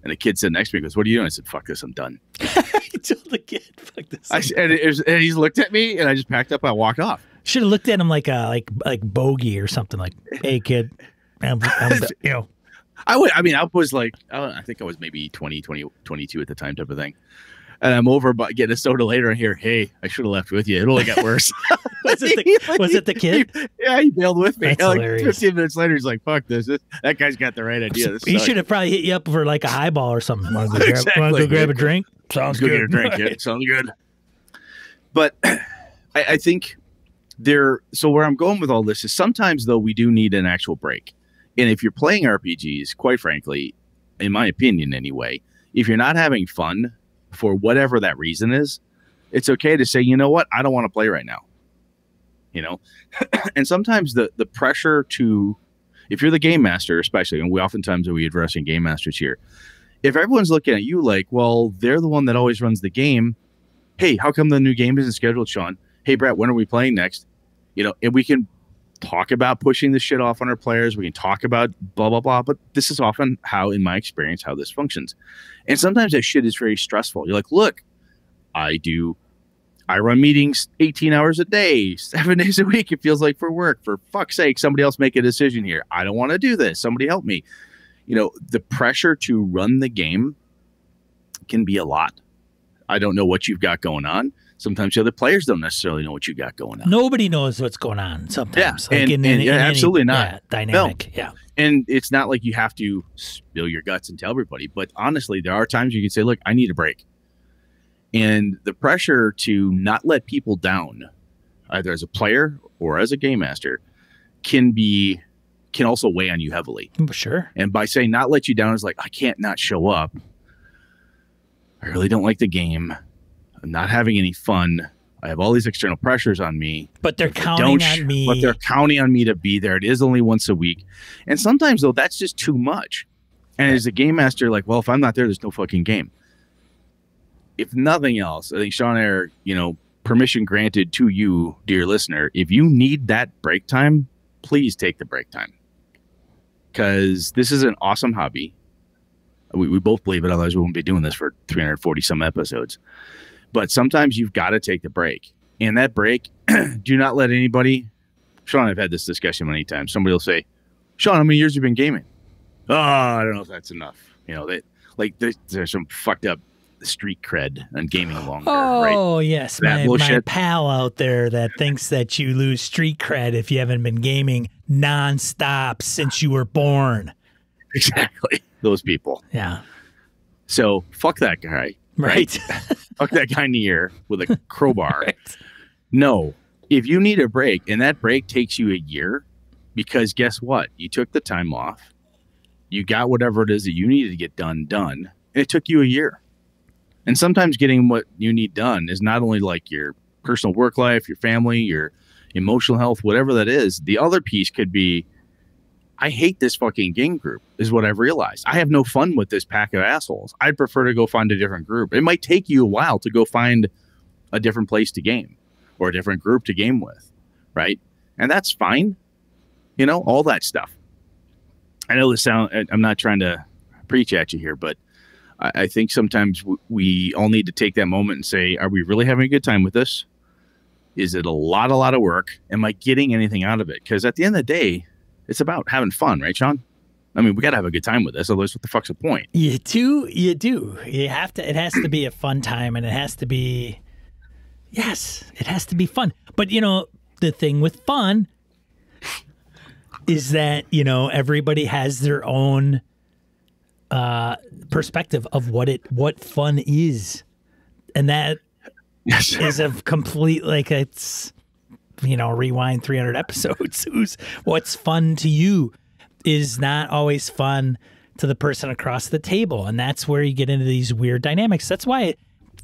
and a kid sat next to me. Goes, "What are you doing?" I said, "Fuck this, I'm done." You told the kid, "Fuck this." And he looked at me, and I just packed up. I walked off. Should have looked at him like bogey or something. Like, hey, kid, I'm I was like, I think I was maybe 20, 22 at the time type of thing. And I'm over but getting a soda later and hear, hey, I should have left with you. It only got worse. Was it the kid? He bailed with me. That's like hilarious. 15 minutes later, he's like, fuck this. That guy's got the right idea. He should have probably hit you up for like a highball or something. Want to go grab a drink? Sounds good. Get a drink. Yeah, sounds good. But I think so where I'm going with all this is sometimes, though, we do need an actual break. And if you're playing RPGs, quite frankly, in my opinion anyway, if you're not having fun for whatever that reason is, it's okay to say, you know what, I don't want to play right now. You know, and sometimes the pressure to, if you're the game master, especially, and oftentimes we addressing game masters here, if everyone's looking at you like, well, they're the one that always runs the game. Hey, how come the new game isn't scheduled, Sean? Hey, Brett, when are we playing next? You know, and we can talk about pushing this shit off on our players. We can talk about blah, blah, blah. But this is often how, in my experience, how this functions. And sometimes that shit is very stressful. You're like, look, I run meetings 18 hours a day, 7 days a week. It feels like for work. For fuck's sake, somebody else make a decision here. I don't want to do this. Somebody help me. You know, the pressure to run the game can be a lot. I don't know what you've got going on. Sometimes the other players don't necessarily know what you got going on. Nobody knows what's going on sometimes. Yeah, Like absolutely not. Dynamic, no. Yeah. And it's not like you have to spill your guts and tell everybody. But honestly, there are times you can say, look, I need a break. And the pressure to not let people down, either as a player or as a game master, can also weigh on you heavily. Sure. And by saying not let you down is like, I can't not show up. I really don't like the game. I'm not having any fun. I have all these external pressures on me. But they're counting on me. But they're counting on me to be there. It is only once a week. And sometimes, though, that's just too much. And as a game master, like, well, if I'm not there, there's no fucking game. If nothing else, I think Sean and I are, you know, permission granted to you, dear listener. If you need that break time, please take the break time. Because this is an awesome hobby. We both believe it, otherwise we wouldn't be doing this for 340 some episodes. But sometimes you've got to take the break. And that break, do not let anybody, Sean and I've had this discussion many times. Somebody will say, Sean, how many years have you been gaming? Oh, I don't know if that's enough. You know, there's some fucked up street cred on gaming longer. Oh, right? Yes. My pal out there that thinks that you lose street cred if you haven't been gaming nonstop since you were born. Exactly. Those people. Yeah. So fuck that guy. Right. Fuck that guy in the ear with a crowbar. Right. No. If you need a break and that break takes you a year, because guess what? You took the time off. You got whatever it is that you needed to get done. And it took you a year. And sometimes getting what you need done is not only like your personal work life, your family, your emotional health, whatever that is. The other piece could be, I hate this fucking game group, is what I've realized. I have no fun with this pack of assholes. I'd prefer to go find a different group. It might take you a while to go find a different place to game or a different group to game with, right? And that's fine. You know, all that stuff. I know I'm not trying to preach at you here, but I think sometimes we all need to take that moment and say, are we really having a good time with this? Is it a lot of work? Am I getting anything out of it? Because at the end of the day, it's about having fun, right, Sean? I mean, we got to have a good time with this. Otherwise, what the fuck's the point? You do. You have to. It has to be a fun time, and it has to be. Yes, it has to be fun. But you know, the thing with fun is that everybody has their own perspective of what fun is, and that is a complete it's. Rewind 300 episodes. What's fun to you is not always fun to the person across the table. And that's where you get into these weird dynamics. That's why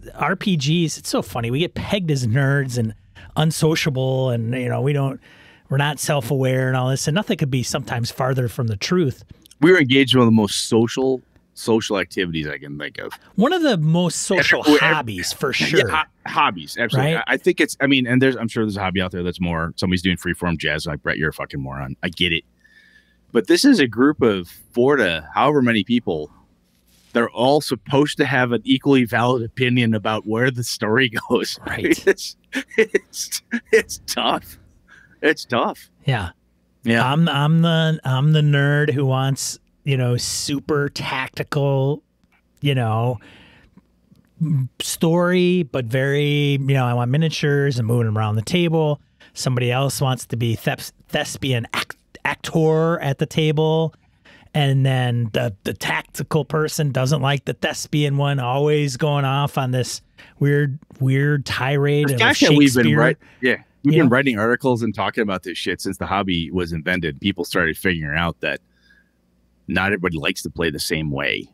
RPGs, it's so funny. We get pegged as nerds and unsociable and, we're not self-aware and all this. And nothing could be sometimes farther from the truth. We were engaged in one of the most social activities I can think of. One of the most social hobbies, for sure. Yeah, hobbies, absolutely. Right? I think it's, and I'm sure there's a hobby out there that's more, somebody's doing freeform jazz, like, Brett, you're a fucking moron. I get it. But this is a group of 4 to however many people. They're all supposed to have an equally valid opinion about where the story goes. Right. It's tough. It's tough. Yeah. Yeah. I'm the nerd who wants, super tactical, story, but very, I want miniatures and moving around the table. Somebody else wants to be thespian actor at the table. And then the tactical person doesn't like the thespian one, always going off on this weird tirade of Shakespeare. We've been writing articles and talking about this shit since the hobby was invented. People started figuring out that not everybody likes to play the same way.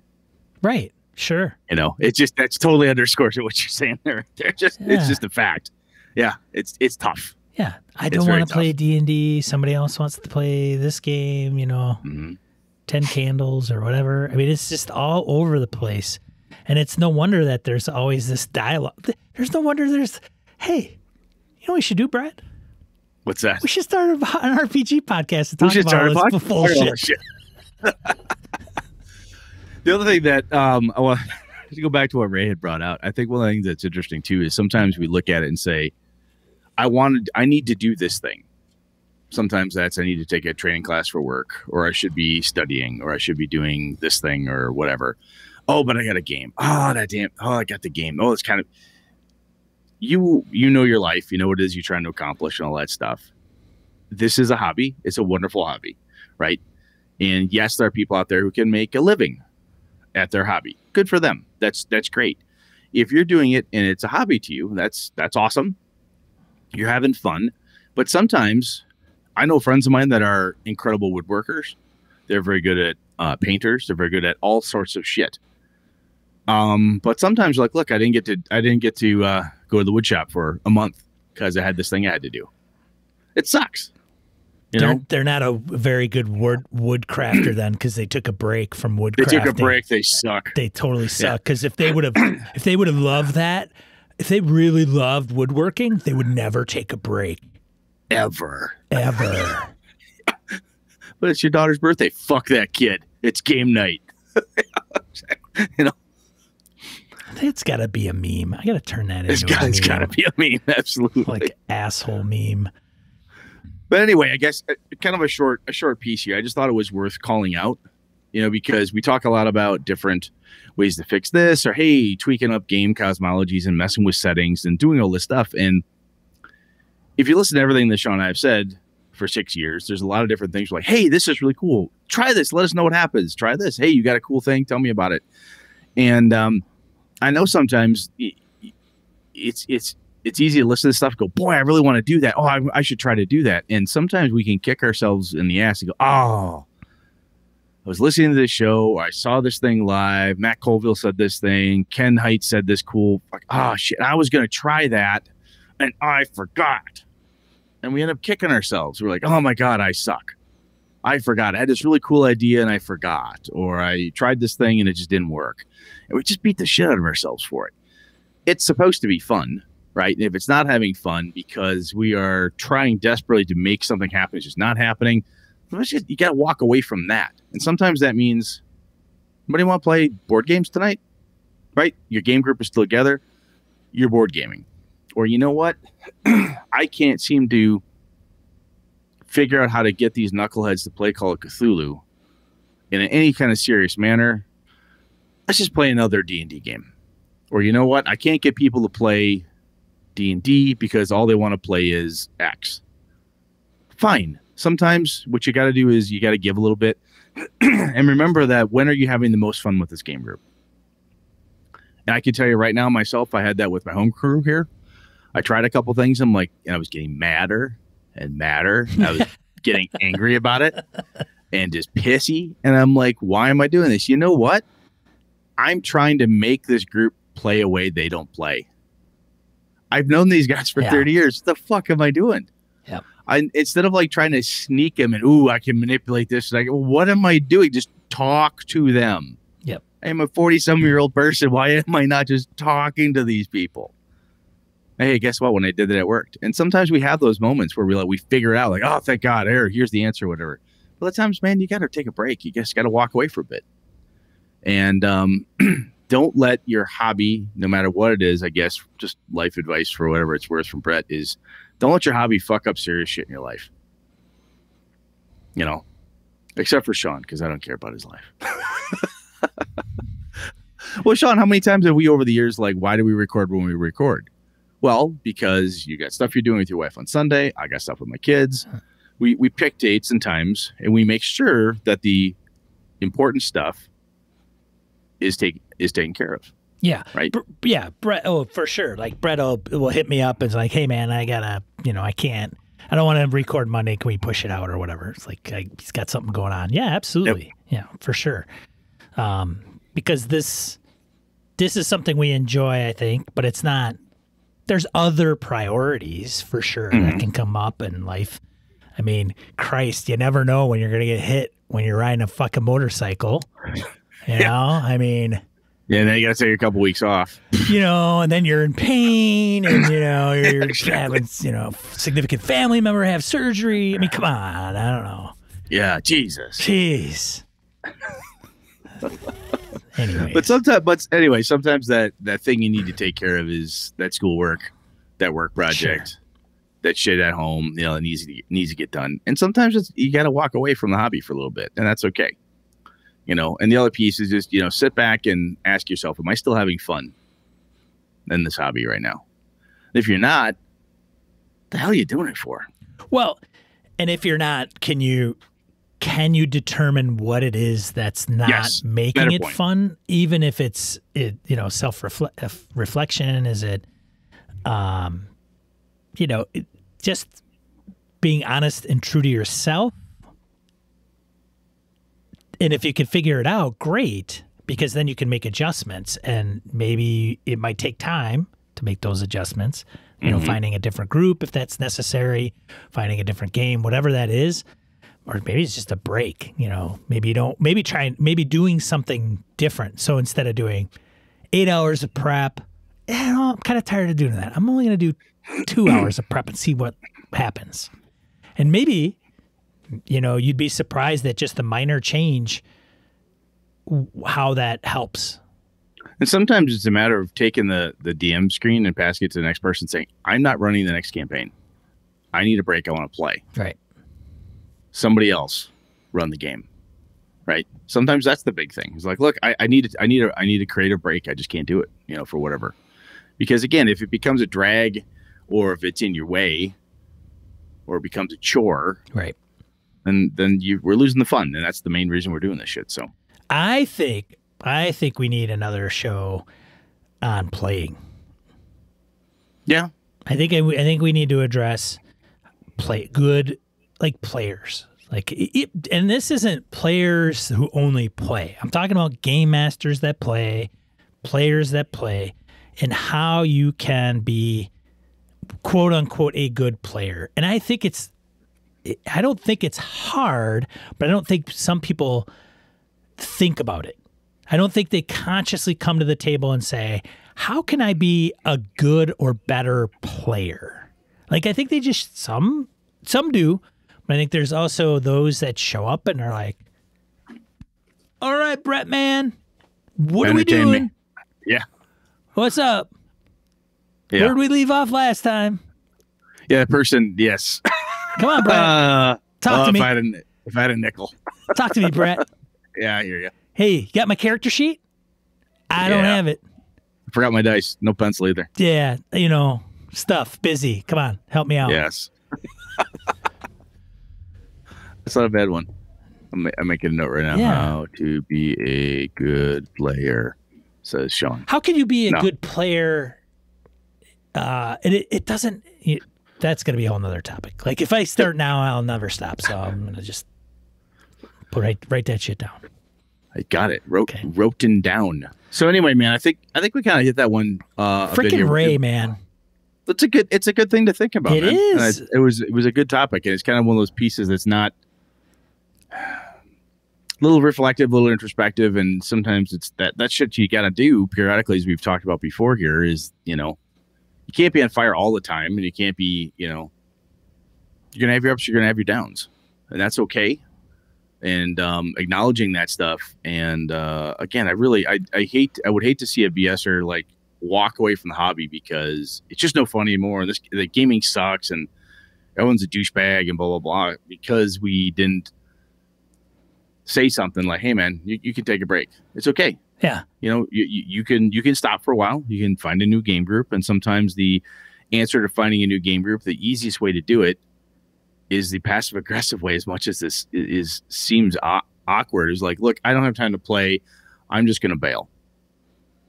Right. Sure. That's totally underscores what you're saying there. It's just a fact. Yeah. It's tough. Yeah. I don't want to play D&D. Somebody else wants to play this game, 10 candles or whatever. I mean, it's just all over the place. And it's no wonder that there's always this dialogue. There's no wonder hey, you know what we should do, Brett? What's that? We should start an RPG podcast to talk about all this bullshit. The other thing that I want to go back to what Ray had brought out. I think one of the things that's interesting too is sometimes we look at it and say, I need to do this thing. Sometimes that's I need to take a training class for work, or I should be studying, or I should be doing this thing or whatever. Oh, but I got a game. Oh, I got the game. Oh, it's kind of you know your life. You know what it is you're trying to accomplish and all that stuff. This is a hobby. It's a wonderful hobby, right? And yes, there are people out there who can make a living at their hobby. Good for them. That's great. If you're doing it and it's a hobby to you, that's awesome. You're having fun. But sometimes I know friends of mine that are incredible woodworkers. They're very good at painters. They're very good at all sorts of shit. But sometimes you're like, look, I didn't get to go to the wood shop for a month because I had this thing I had to do. It sucks. They're not a very good wood crafter then, because they took a break from wood crafting. They took a break. They suck. They totally suck. Because if they would have loved that, if they really loved woodworking, they would never take a break. Ever. But it's your daughter's birthday. Fuck that kid. It's game night. It's got to be a meme. I got to turn that into a meme. It's got to be a meme. Absolutely. Like asshole meme. But anyway, I guess kind of a short piece here. I just thought it was worth calling out, because we talk a lot about different ways to fix this, or hey, tweaking up game cosmologies and messing with settings and doing all this stuff. And if you listen to everything that Sean and I have said for 6 years, there's a lot of different things like, hey, this is really cool. Try this. Let us know what happens. Try this. Hey, you got a cool thing. Tell me about it. And I know sometimes it's easy to listen to stuff and go, boy, I really want to do that. Oh, I should try to do that. And sometimes we can kick ourselves in the ass and go, oh, I was listening to this show, or I saw this thing live. Matt Colville said this thing. Ken Hite said this cool. Oh, shit, I was going to try that, and I forgot. And we end up kicking ourselves. We're like, oh, my God, I suck. I forgot. I had this really cool idea, and I forgot. Or I tried this thing, and it just didn't work. And we just beat the shit out of ourselves for it. It's supposed to be fun. Right. And if it's not having fun because we are trying desperately to make something happen, it's just not happening. You got to walk away from that. And sometimes that means, anybody want to play board games tonight? Right. Your game group is still together. You're board gaming. Or you know what? I can't seem to figure out how to get these knuckleheads to play Call of Cthulhu in any kind of serious manner. Let's just play another D&D game. Or you know what? I can't get people to play D&D because all they want to play is X. Fine. Sometimes what you got to do is you got to give a little bit. And remember that when are you having the most fun with this game group? And I can tell you right now myself, I had that with my home crew here. I tried a couple things. And I was getting madder and madder. I was getting angry about it and just pissy. And I'm like, why am I doing this? You know what? I'm trying to make this group play a way they don't play. I've known these guys for 30 years. What the fuck am I doing? Yeah. Instead of trying to sneak them and, I can manipulate this. What am I doing? Just talk to them. Yep. I'm a 40-some-year-old person. Why am I not just talking to these people? Hey, guess what? When I did that, it worked. And sometimes we have those moments where we figure it out. Oh, thank God. Here's the answer, whatever. But at times, man, you got to take a break. You just got to walk away for a bit. And don't let your hobby, no matter what it is, I guess, just life advice for whatever it's worth from Brett is don't let your hobby fuck up serious shit in your life. Except for Sean, because I don't care about his life. Well, Sean, how many times have we over the years, like, why do we record when we record? Well, because you got stuff you're doing with your wife on Sunday. I got stuff with my kids. We pick dates and times, and we make sure that the important stuff is taken care of. Yeah. Right. Yeah. Brett. Oh, for sure. Like Brett will hit me up and it's like, hey man, I gotta, I can't, I don't want to record Monday. Can we push it out or whatever? It's like, he's got something going on. Yeah, absolutely. Yep. Yeah, for sure. Because this is something we enjoy, I think, but it's not, there's other priorities for sure that can come up in life. I mean, Christ, you never know when you're going to get hit when you're riding a fucking motorcycle. You know, I mean. Yeah, and then you got to take a couple weeks off. And then you're in pain and, you're having, significant family member have surgery. I mean, come on. I don't know. Yeah, Jesus. Jeez. Sometimes that thing you need to take care of is that schoolwork, that work project, that shit at home, it needs to get done. And sometimes you got to walk away from the hobby for a little bit, and that's okay. And the other piece is just, sit back and ask yourself, am I still having fun in this hobby right now? If you're not, what the hell are you doing it for? Well, and if you're not, can you determine what it is that's not making it fun, even if it's self-reflection? Is it, just being honest and true to yourself? And if you can figure it out, great, because then you can make adjustments, and maybe it might take time to make those adjustments, finding a different group if that's necessary, finding a different game, whatever that is. Or maybe it's just a break, maybe maybe doing something different. So instead of doing 8 hours of prep, I'm kind of tired of doing that. I'm only going to do 2 hours of prep and see what happens. And maybe, you'd be surprised at just the minor change, how that helps. And sometimes it's a matter of taking the DM screen and passing it to the next person saying, I'm not running the next campaign. I need a break. I want to play. Right. Somebody else run the game. Right. Sometimes that's the big thing. It's like, look, I need a creative break. I just can't do it, for whatever. Because again, if it becomes a drag or if it's in your way or it becomes a chore, right, then we're losing the fun. And that's the main reason we're doing this shit. So I think we need another show on playing. Yeah. I think we need to address players. And this isn't players who only play. I'm talking about game masters that play, players that play, and how you can be, quote unquote, a good player. And I don't think it's hard, but I don't think some people think about it. I don't think they consciously come to the table and say, how can I be a good or better player? Like, I think they just, some do, but I think there's also those that show up and are like, all right, Brett, man, what are we doing? Me. Yeah. What's up? Yeah. Where did we leave off last time? Yeah, that person, yes. Come on, Brett. Talk to me. If I had a nickel. Talk to me, Brett. Yeah, I hear you. Hey, you got my character sheet? I don't have it. I forgot my dice. No pencil either. Yeah, stuff. Busy. Come on, help me out. Yes. That's not a bad one. I'm making a note right now. Yeah. How to be a good player, says Sean. How can you be a good player? It doesn't. That's going to be a whole nother topic. Like, if I start now, I'll never stop. So I'm going to just write that shit down. I got it. Wrote down. So anyway, man, I think we kind of hit that one. Freaking Ray, man. It's a good thing to think about. It is. It was a good topic, and it's kind of one of those pieces that's not a little reflective, a little introspective, and sometimes it's that shit you got to do periodically, as we've talked about before. Here is you can't be on fire all the time, and you can't be you're gonna have your ups, you're gonna have your downs, and that's okay. And acknowledging that stuff, and again, I would hate to see a BSer like walk away from the hobby because it's just no fun anymore. And the gaming sucks, and everyone's a douchebag, and blah blah blah, because we didn't say something like, "Hey, man, you can take a break. It's okay. Yeah. You can stop for a while. You can find a new game group. And sometimes the answer to finding a new game group, the easiest way to do it is the passive aggressive way. As much as this seems awkward, is like, look, I don't have time to play. I'm just going to bail.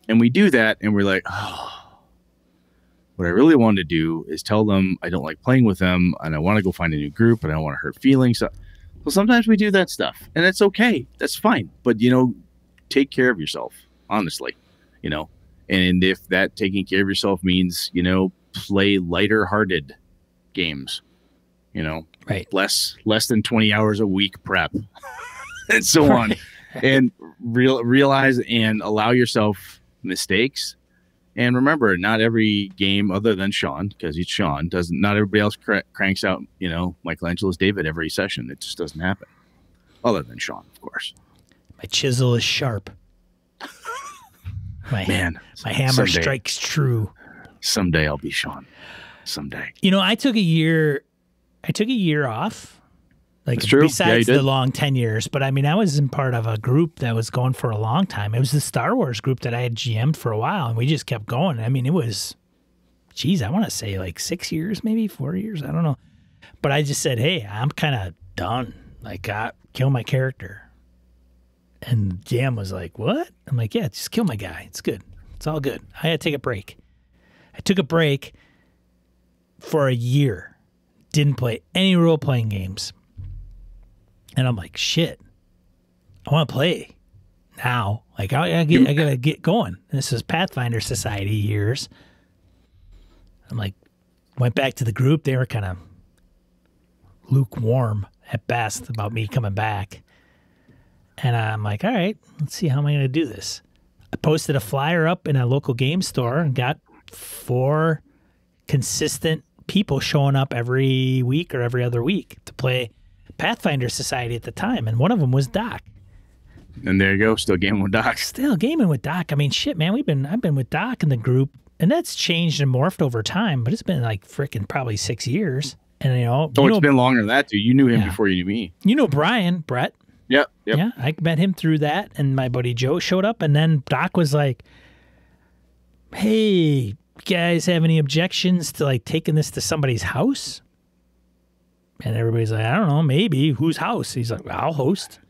And we do that. And we're like, oh, what I really want to do is tell them I don't like playing with them and I want to go find a new group and I don't want to hurt feelings. So sometimes we do that stuff and that's okay. That's fine. But, take care of yourself, honestly, and if that taking care of yourself means, play lighter hearted games, right. Less than 20 hours a week prep and so on, and realize and allow yourself mistakes. And remember, not every game other than Sean, because he's Sean, not everybody else cranks out, Michelangelo's David every session. It just doesn't happen. Other than Sean, of course. My chisel is sharp. My hammer someday strikes true. Someday I'll be Sean. Someday. I took a year off. Like, that's true. Besides the long 10 years, but I was in part of a group that was going for a long time. It was the Star Wars group that I had GM'd for a while, and we just kept going. It was, I want to say like 6 years, maybe 4 years. I don't know. But I just said, hey, I'm kind of done. Like, kill my character. And Jam was like, what? I'm like, yeah, just kill my guy. It's good. It's all good. I had to take a break. I took a break for a year. Didn't play any role-playing games. And I'm like, shit, I want to play now. Like, I got to get going. This is Pathfinder Society years. I'm like, went back to the group. They were kind of lukewarm at best about me coming back. And I'm like, all right, let's see, how am I going to do this? I posted a flyer up in a local game store and got 4 consistent people showing up every week or every other week to play Pathfinder Society at the time, and one of them was Doc. And there you go, still gaming with Doc. Still gaming with Doc. Shit, man, I've been with Doc in the group, and that's changed and morphed over time, but it's been like freaking probably 6 years. And it's been longer than that too. You knew him before you knew me. Brett. Yep. Yeah, I met him through that, and my buddy Joe showed up, and then Doc was like, hey, guys have any objections to like taking this to somebody's house? And everybody's like, I don't know, maybe. Whose house? He's like, I'll host.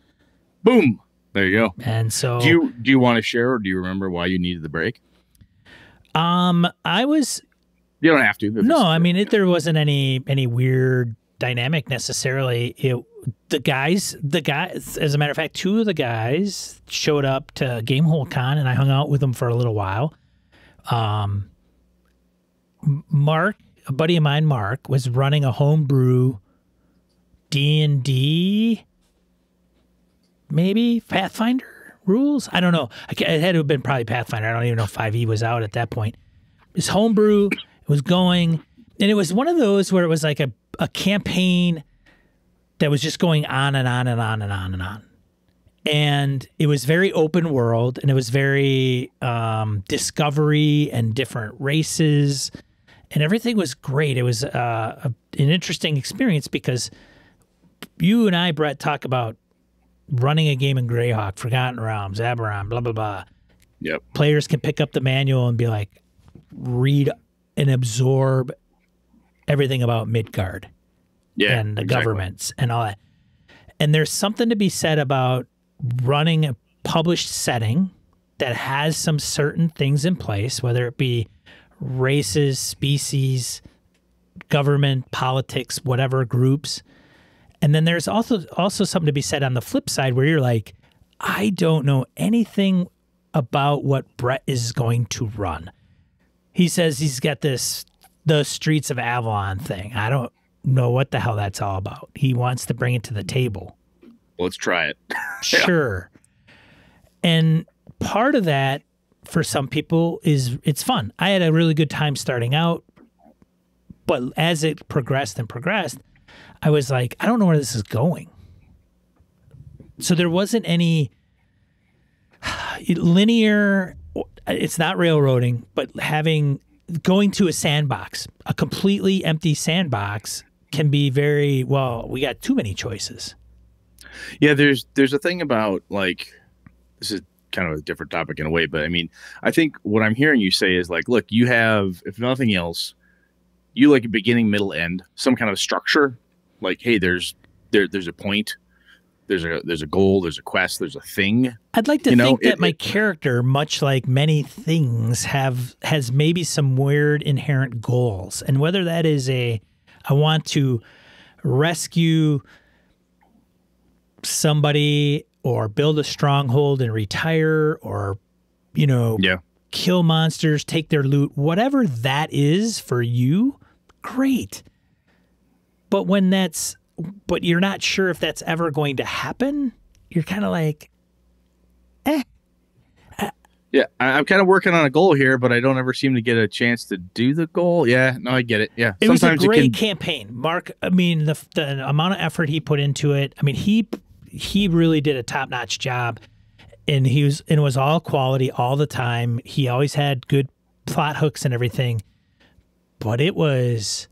Boom. There you go. And so, do you want to share, or do you remember why you needed the break? I was. You don't have to. No, there wasn't any weird dynamic necessarily. The guys. As a matter of fact, 2 of the guys showed up to Gamehole Con, and I hung out with them for a little while. Mark, a buddy of mine, Mark, was running a homebrew D&D, maybe Pathfinder rules. I don't know. It had to have been probably Pathfinder. I don't even know if 5e was out at that point. His homebrew, it was going, and it was one of those where it was like a campaign that was just going on and on and on and on and on. And it was very open world, and it was very discovery and different races, and everything was great. It was an interesting experience because you and I, Brett, talk about running a game in Greyhawk, Forgotten Realms, Aberon, blah, blah, blah. Yep. Players can pick up the manual and be like, read and absorb everything about Midgard and the governments and all that. And there's something to be said about running a published setting that has some certain things in place, whether it be races, species, government, politics, whatever groups. And then there's also something to be said on the flip side where you're like, I don't know anything about what Brett is going to run. He says he's got the Streets of Avalon thing. I don't know what the hell that's all about. He wants to bring it to the table. Let's try it. Sure. And part of that for some people is it's fun. I had a really good time starting out, but as it progressed and progressed, I was like, I don't know where this is going. So there wasn't any linear, it's not railroading, but going to a sandbox, a completely empty sandbox can be very, well, we got too many choices. Yeah, there's a thing about, like, this is kind of a different topic in a way, but I mean, I think what I'm hearing you say is like, look, you have, if nothing else, you like a beginning, middle, end, some kind of structure. Like, hey, there's a point, there's a goal, there's a quest, there's a thing. I'd like to think that my character, much like many things, has maybe some weird inherent goals, and whether that is I want to rescue somebody or build a stronghold and retire, or kill monsters, take their loot, whatever that is for you, great. But but you're not sure if that's ever going to happen, you're kind of like, Yeah, I'm kind of working on a goal here, but I don't ever seem to get a chance to do the goal. Yeah, no, I get it. Yeah, it Sometimes was a great campaign, Mark. I mean, the amount of effort he put into it. I mean, he really did a top-notch job, and it was all quality all the time. He always had good plot hooks and everything, but it was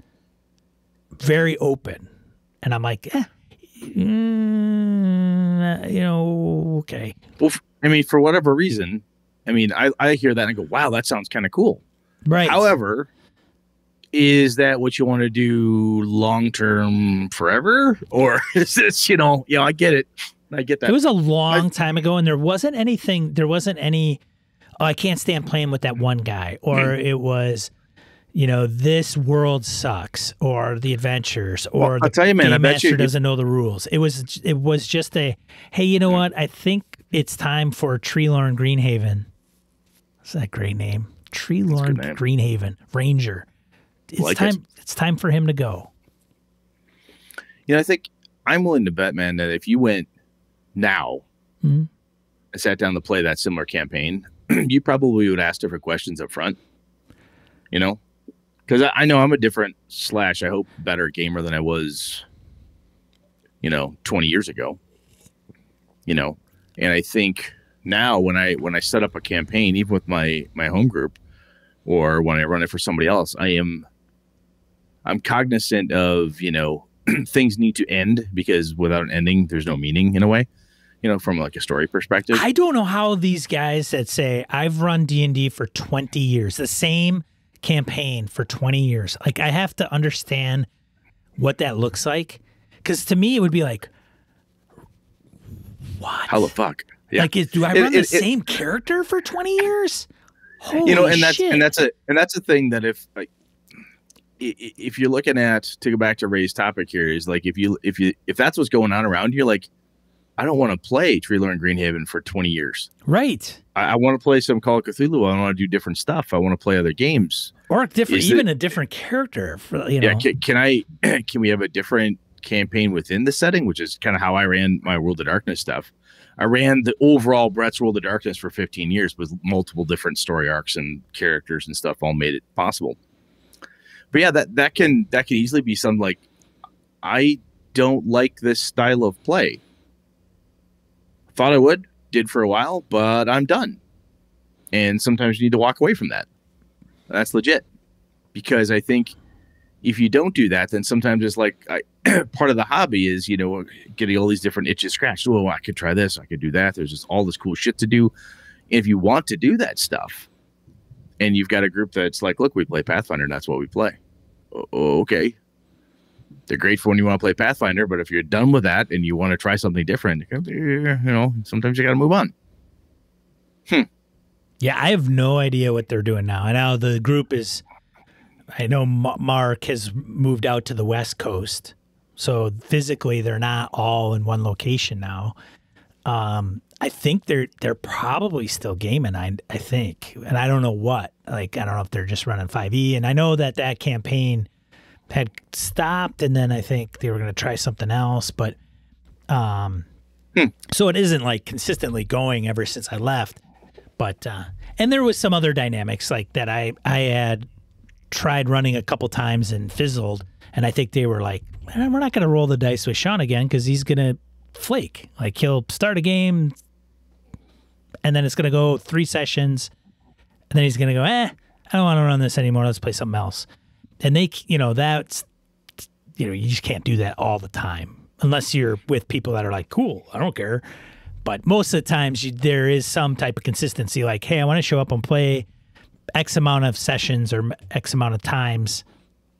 very open, and I'm like, okay. Well, I mean, for whatever reason, I mean, I hear that and I go, wow, that sounds kind of cool. Right. However, is that what you want to do long-term forever? Or is this, I get it. I get that. It was a long time ago, and there wasn't any, I can't stand playing with that one guy. Or it was, this world sucks, or the adventures, or I'll tell you, man, the master doesn't know the rules. It was just hey, you know what? I think it's time for Treelorn Greenhaven. What's that great name? Treelorn Greenhaven Ranger. It's time for him to go. I think I'm willing to bet, man, that if you went now and sat down to play that similar campaign, you probably would ask different questions up front. Because I know I'm a different / I hope better gamer than I was, 20 years ago. And I think now when I set up a campaign, even with my home group, or when I run it for somebody else, I'm cognizant of, things need to end, because without an ending, there's no meaning in a way, from like a story perspective. I don't know how these guys that say, I've run D&D for 20 years, the same campaign for 20 years. Like, I have to understand what that looks like. Because to me, it would be like, what? How the fuck? Yeah. Like, do I run the same character for 20 years? Holy shit. and that's a thing that if you're looking at, to go back to Ray's topic here, is like, if that's what's going on around you, like, I don't want to play Treelorn Greenhaven for 20 years. Right. I want to play some Call of Cthulhu. I want to do different stuff. I want to play other games. Or a different character. Yeah. Can we have a different campaign within the setting, which is kind of how I ran my World of Darkness stuff. I ran the overall Brett's World of Darkness for 15 years with multiple different story arcs and characters and stuff all made it possible. But yeah, that can easily be something like, I don't like this style of play. Thought I did for a while, but I'm done. And sometimes you need to walk away from that. That's legit. Because I think if you don't do that, then sometimes it's like, part of the hobby is, getting all these different itches scratched. Oh, I could try this. I could do that. There's just all this cool shit to do. And if you want to do that stuff, and you've got a group that's like, look, we play Pathfinder, and that's what we play. Okay. They're great for when you want to play Pathfinder, but if you're done with that and you want to try something different, sometimes you got to move on. Yeah, I have no idea what they're doing now. And now the group I know Mark has moved out to the West Coast, so physically they're not all in one location now. I think they're probably still gaming. I think, and I don't know what. Like, I don't know if they're just running 5e. And I know that campaign had stopped, and then I think they were going to try something else. But so it isn't like consistently going ever since I left. But and there was some other dynamics like that I had tried running a couple times and fizzled, and I think they were like, we're not going to roll the dice with Sean again because he's going to flake. Like, he'll start a game, and then it's going to go 3 sessions, and then he's going to go, I don't want to run this anymore. Let's play something else. And they, that's, you just can't do that all the time unless you're with people that are like, cool, I don't care. But most of the times there is some type of consistency, like, hey, I want to show up and play X amount of sessions or X amount of times.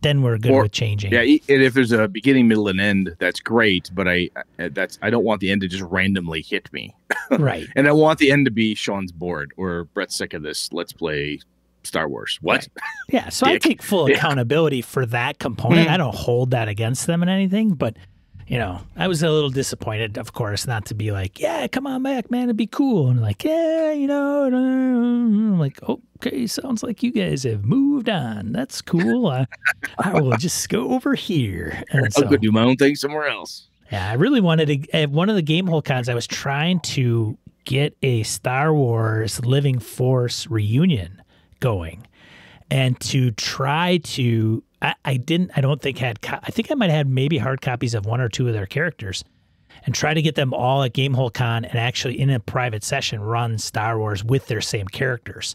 Then we're good with changing. Yeah, and if there's a beginning, middle, and end, that's great. But I don't want the end to just randomly hit me. Right. And I want the end to be Sean's bored or Brett's sick of this. Let's play Star Wars. What? Right. Yeah. So I take full accountability for that component. I don't hold that against them in anything, but I was a little disappointed, of course, not to be like, yeah, come on back, man, it'd be cool. And like, yeah, I'm like, okay, sounds like you guys have moved on. That's cool. I will just go over here. And I'll go do my own thing somewhere else. Yeah, I really wanted to, at one of the Gamehole cons, I was trying to get a Star Wars Living Force reunion going. And to try to, I don't think I think I might have had maybe hard copies of one or two of their characters and try to get them all at Gamehole Con and actually in a private session run Star Wars with their same characters.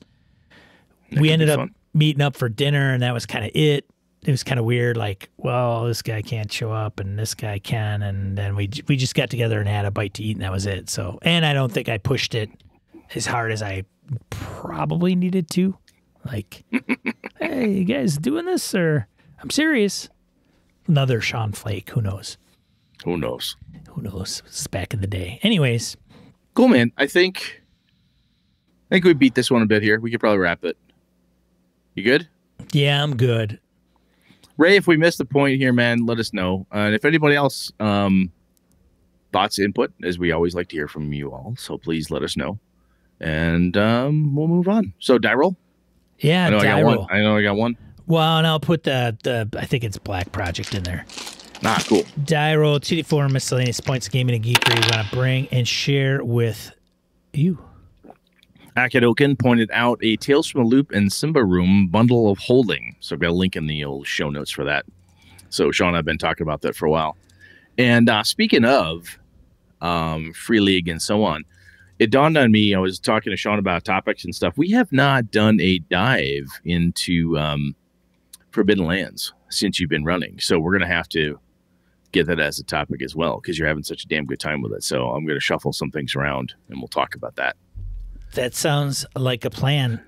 We ended up meeting up for dinner and that was kind of it. It was kind of weird, like, well, this guy can't show up and this guy can. And then we just got together and had a bite to eat and that was it. So, and I don't think I pushed it as hard as I probably needed to. Like, hey, you guys doing this? Or I'm serious. Another Sean Flake. Who knows? Who knows? Who knows? It's back in the day. Anyways. Cool, man. I think we beat this one a bit here. We could probably wrap it. You good? Yeah, I'm good. Ray, if we missed the point here, man, let us know. And if anybody else thoughts, input, as we always like to hear from you all. So please let us know. And we'll move on. So die roll? Yeah, I know I got one. Well, and I'll put the I think it's Black Project in there. Ah, cool. Die roll, 2d4 miscellaneous points, gaming and geekery we want to bring and share with you. Akadoken pointed out a Tales from the Loop and Simba Room bundle of holding. So I've got a link in the old show notes for that. So Sean and I have been talking about that for a while. And speaking of Free League and so on, it dawned on me, I was talking to Sean about topics and stuff. We have not done a dive into Forbidden Lands since you've been running. So we're going to have to get that as a topic as well because you're having such a damn good time with it. So I'm going to shuffle some things around and we'll talk about that. That sounds like a plan.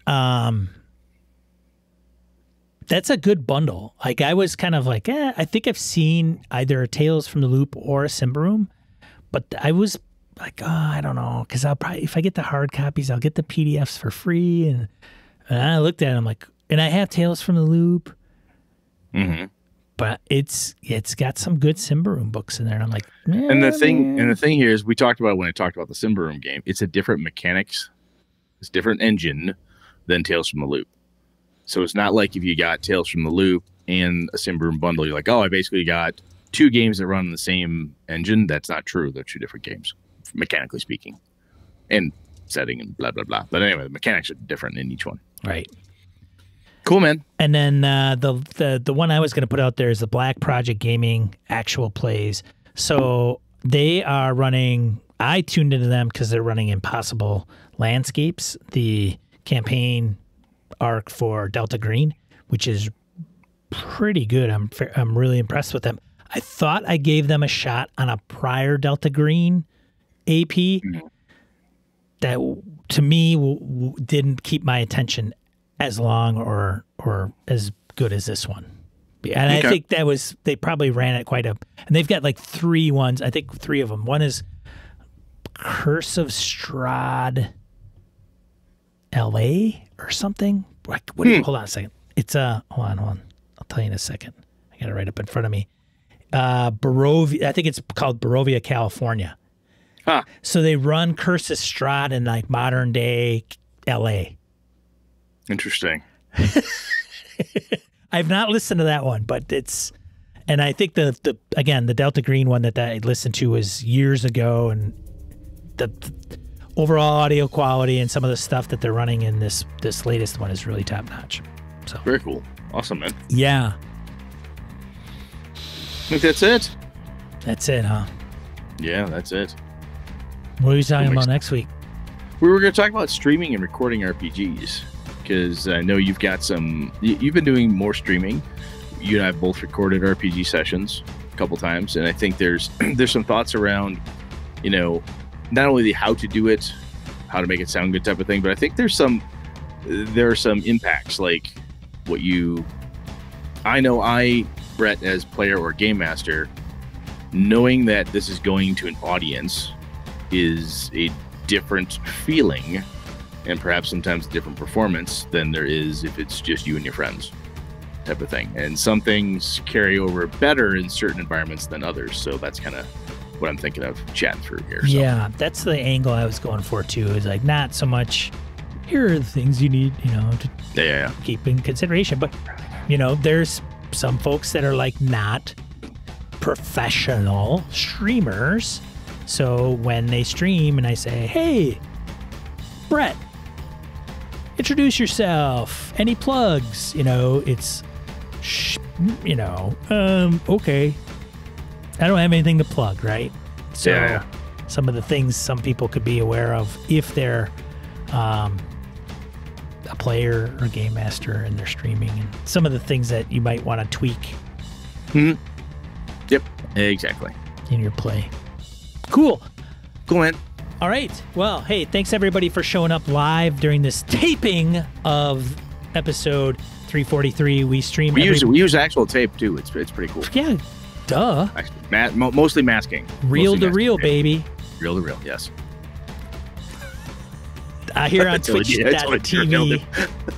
That's a good bundle. Like I was kind of like, I think I've seen either a Tales from the Loop or a Simba Room, but I was like, I don't know, because I'll probably, if I get the hard copies, I'll get the PDFs for free. And I looked at it, I'm like, and I have Tales from the Loop, but it's got some good Simba Room books in there. And I'm like, and the thing here is, we talked about when I talked about the Simba Room game, it's a different mechanics, it's a different engine than Tales from the Loop. So it's not like if you got Tales from the Loop and a Simba Room bundle, you're like, oh, I basically got two games that run on the same engine. That's not true. They're two different games, mechanically speaking, and setting and blah, blah, blah. But anyway, the mechanics are different in each one. Right. Cool, man. And then the one I was going to put out there is the Black Project Gaming actual plays. So they are running, I tuned into them because they're running Impossible Landscapes, the campaign arc for Delta Green, which is pretty good. I'm really impressed with them. I thought I gave them a shot on a prior Delta Green AP that to me didn't keep my attention as long or as good as this one. And I think that was, they probably ran it quite up. And they've got like 3 ones. I think 3 of them. One is Curse of Strahd LA or something. Hold on a second. It's hold on. I'll tell you in a second. I got it right up in front of me. Barovia, I think it's called Barovia, California. Huh. So they run Curse of Strahd in like modern day LA. Interesting. I've not listened to that one, but it's, and I think the Delta Green one that I listened to was years ago, and the overall audio quality and some of the stuff that they're running in this latest one is really top notch. So very cool. Awesome, man. Yeah. I think that's it. That's it, huh? Yeah, that's it. What are you talking about next week? We were going to talk about streaming and recording RPGs, because I know you've got some, you've been doing more streaming. You and I have both recorded RPG sessions a couple times, and I think there's some thoughts around, not only the how to do it, how to make it sound good type of thing, but I think there are some impacts, like Brett, as player or game master, knowing that this is going to an audience is a different feeling and perhaps sometimes a different performance than there is if it's just you and your friends type of thing. And some things carry over better in certain environments than others. So that's kind of what I'm thinking of chatting through here. So. Yeah, that's the angle I was going for too, is like not so much here are the things you need, to keep in consideration. But, there's some folks that are like not professional streamers. So when they stream and I say, hey, Brett, introduce yourself. Any plugs? It's, okay. I don't have anything to plug, right? So some of the things some people could be aware of if they're a player or game master and they're streaming, and some of the things that you might want to tweak. Mm-hmm. Yep, exactly. In your play. Cool, man. All right. Well, hey, thanks everybody for showing up live during this taping of episode 343. We stream. We use actual tape too. It's pretty cool. Yeah, duh. Actually, mostly masking. Reel to reel, baby. Reel to reel, yes. Here on Twitch.tv,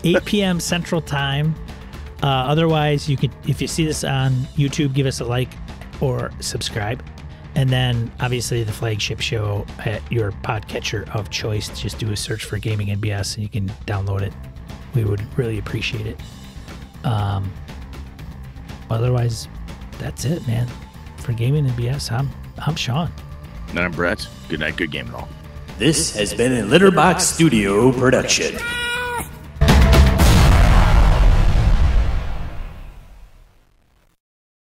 8 p.m. Central Time. Otherwise, you could, if you see this on YouTube, give us a like or subscribe. And then, obviously, the flagship show at your podcatcher of choice. Just do a search for Gaming NBS, and you can download it. We would really appreciate it. Otherwise, that's it, man. For Gaming NBS, I'm Sean. And I'm Brett. Good night, good game and all. This has been a Litterbox Studio production.